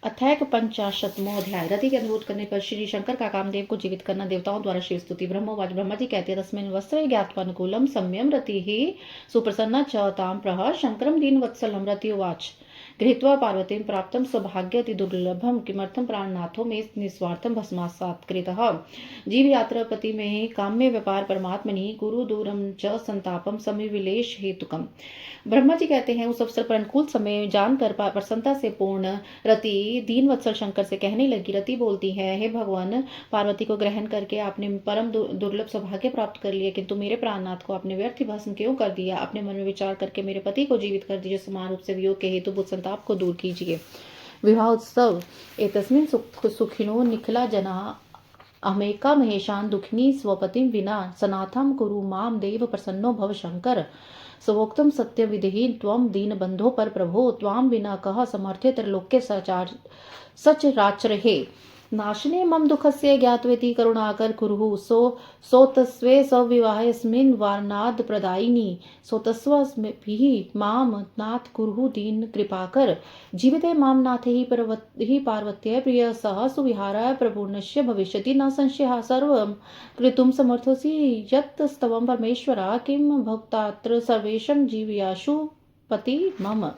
अथैक 50वां अध्याय। रति के अनुरोध करने पर श्री शंकर का कामदेव को जीवित करना। देवताओं द्वारा शिव स्तुति। ब्रह्मोवाच। ब्रह्मा जी कहते हैं, तस्मिन् वस्त्रे ज्ञात्वानुकूलं सम्यम रतिः सुप्रसन्ना च तां प्रह शंकरं दीनवत्सलं। रति उवाच, गृहीत्वा पार्वतीं प्राप्तं सौभाग्यति दुर्लभं किमर्थं प्राणनाथो मे निस्वार्थं भस्मासात् कृतः। जीव यात्रापति में काम्य व्यापार परमात्मनि गुरु दूरम च संतापम समिविलेश हेतुकम। ब्रह्मा जी कहते हैं, उस अवसर पर अनुकूल समय जानकर प्रसन्नता से पूर्ण रति दीनवत्सल शंकर से कहने लगी। रति बोलती है, हे भगवान, पार्वती को ग्रहण करके आपने परम दुर्लभ सौभाग्य प्राप्त कर लिया, किंतु मेरे प्राणनाथ को आपने व्यर्थ भस्म क्यों कर दिया? अपने मन में विचार करके मेरे पति को जीवित कर दीजिए। समान रूप से वियोग के हेतु बुद्ध संताप को दूर कीजिए। विवाह उत्सव। एतस्मिन् सुखिनो निखिला जना अमेका महेशान दुखिनी स्वपतिम विना सनाथम कुरु माम देव प्रसन्नो भव शंकर। स्वोक्तम सत्य विधि त्वं दीन बंधो पर प्रभो त्वाम विना कह समर्थ्य त्रैलोक्य सच राचरहे। नाशने मम दुखस्य ज्ञातवेति करुणाकर कुरुः सोतस्वे सविवाहेऽस्मिन् वारणाद प्रदायिनी सोतस्वभिः माम नाथ कुरुः दीन कृपाकर। जीविते माम नाथे ही पार्वत्यै प्रिय सह सुविहाराय प्रपूर्णस्य भविष्यति न संशयः। सर्वं कृतुं समर्थोऽसि यत्स्तवं परमेश्वरा किं भक्तात्र सर्वेषां जीवयाशु पति मम।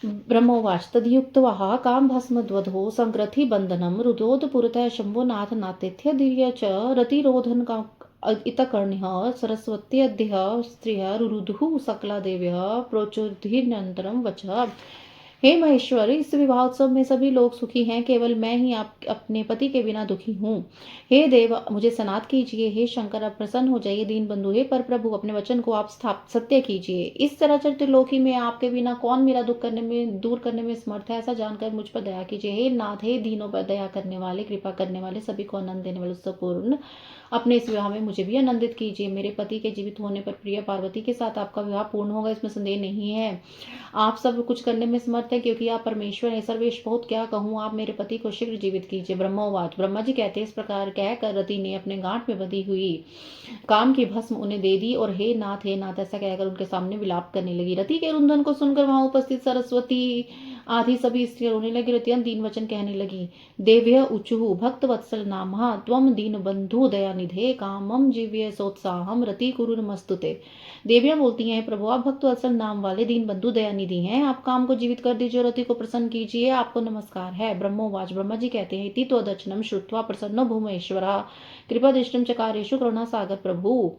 ब्रह्मोवाच। तद्युक्त्वा कामभस्मद्वधो संग्रथि बंधनं रुदोद पुरतः शंभोनाथ नातेथ्य दिव्य च रतिरोधन इतकर्ण्यः सरस्वत्यद्यः स्त्रियः रुरुदुः सकला देव्यः प्रोचुर्धिनन्तरं वचः। हे महेश्वर, इस विवाहोत्सव में सभी लोग सुखी हैं, केवल मैं ही आप अपने पति के बिना दुखी हूँ। हे देव, मुझे सनात कीजिए। हे शंकर, आप प्रसन्न हो जाइए। दीन बंधु, हे पर प्रभु, अपने वचन को आप सत्य कीजिए। इस तरह चरित्र लोकी में आपके बिना कौन मेरा दुख दूर करने में समर्थ है, ऐसा जानकर मुझ पर दया कीजिए। हे नाथ, हे दीनों पर दया करने वाले, कृपा करने वाले, सभी को आनंद देने वाले उत्सवपूर्ण अपने इस विवाह में मुझे भी आनंदित कीजिए। मेरे पति के जीवित होने पर प्रिय पार्वती के साथ आपका विवाह पूर्ण होगा, इसमें संदेह नहीं है। आप सब कुछ करने में समर्थ हैं, क्योंकि आप परमेश्वर हैं। सर्वेश बहुत क्या कहूँ, आप मेरे पति को शीघ्र जीवित कीजिए। ब्रह्मोवाच। ब्रह्मा जी कहते हैं, इस प्रकार कहकर रति ने अपने गांठ में बंधी हुई काम की भस्म उन्हें दे दी और हे नाथ ऐसा कहकर उनके सामने विलाप करने लगी। रति के रुंधन को सुनकर वहां उपस्थित सरस्वती आदि सभी स्त्रियां रोने लगी। रतियन दीन वचन कहने लगी। देव्य उचुः भक्त वत्सल नामः त्वं दीन बंधु दयानिधे कामम जीव्य सोत्साहम रति कुरु नमस्तुते। देवियां बोलती हैं, प्रभु आप भक्त वत्सल नाम वाले दीन बंधु दयानिधि हैं, आप काम को जीवित कर दीजिए और रति को प्रसन्न कीजिए, आपको नमस्कार है। ब्रह्मोवाच। ब्रह्मा जी कहते हैं, इति त्वदर्शनं श्रुत्वा प्रसन्नो भूमेश्वरः कृपा दृष्टिं चकारेषु करुणा सागर प्रभु।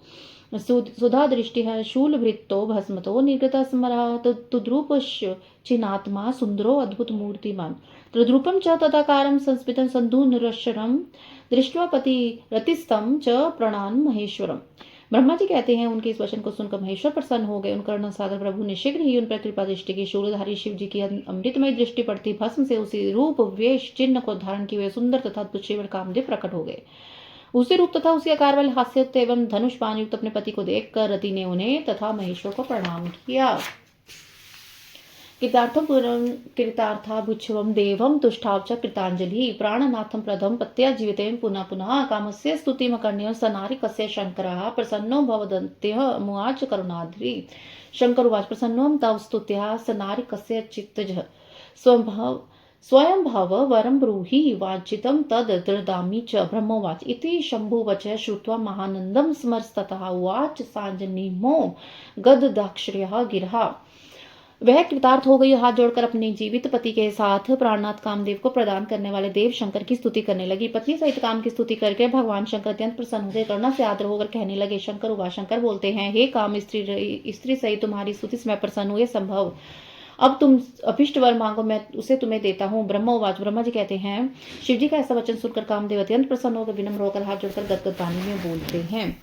सुधा दृष्टि शूलभृतो भस्मतो निर्गत स्मरः तुद्रूपश्च चिनात्मा सुंदरो अद्भुत मूर्तिमान। तद्रूपं च तदाकारं संस्मितं सन्धुनिरशरं दृष्ट्वा पति रतिस्तं च प्रणाम महेश्वरम। ब्रह्मा जी कहते हैं, उनके इस वचन को सुनकर महेश्वर प्रसन्न हो गए। उन करुणा सागर प्रभु ने शीघ्र ही उन पर कृपा दृष्टि की। शूलधारी शिव जी की अमृतमय दृष्टि पड़ती भस्म से उसी रूप वेश चिन्ह को धारण किए हुए सुंदर तथा अद्भुत शिव कामदेव प्रकट हो गए। उसी रूप तथा उसी आकार वाले हास्ययुक्त एवं धनुष बाण युक्त अपने पति को देखकर रति ने उन्हें तथा महेश्वर को प्रणाम किया। कृतार्थाभुच्छवं देवं तुष्टाव च कृतांजलि प्राणनाथं प्रथम पत्या जीवितेन पुनः पुनः कामस्य स्तुतिमकर्ण्य सनारिकस्य शंकरः प्रसन्नो भवदन्त्यः मुआच करुणाद्रि। शंकर उवाच। प्रसन्नों तव स्तुत्या सनारिकस्य चित्तजः स्वयं भव वरं ब्रूहि वाञ्छितं तद् ददामि च। ब्रह्मोवाच। इति शंभुवचः श्रुत्वा महानन्दं स्मरस्ततः उवाच सांजनिमो गददाक्षर्यः गिरः। वह कृतार्थ हो गई, हाथ जोड़कर अपने जीवित पति के साथ प्राणनाथ कामदेव को प्रदान करने वाले देव शंकर की स्तुति करने लगी। पत्नी सहित काम की स्तुति करके भगवान शंकर अत्यंत प्रसन्न हुए, करुणा से आर्द्र होकर कहने लगे। शंकर उवाच। शंकर बोलते हैं, हे काम स्त्री सहित तुम्हारी स्तुति से मैं प्रसन्न हुए संभव। अब तुम अभिष्ट वर मांगो, मैं उसे तुम्हें देता हूँ। ब्रह्मोवाच। ब्रह्मा जी कहते हैं, शिव जी का ऐसा वचन सुनकर कामदेव अत्यंत प्रसन्न होकर विनम्र होकर हाथ जोड़कर गदगद वाणी में बोलते हैं।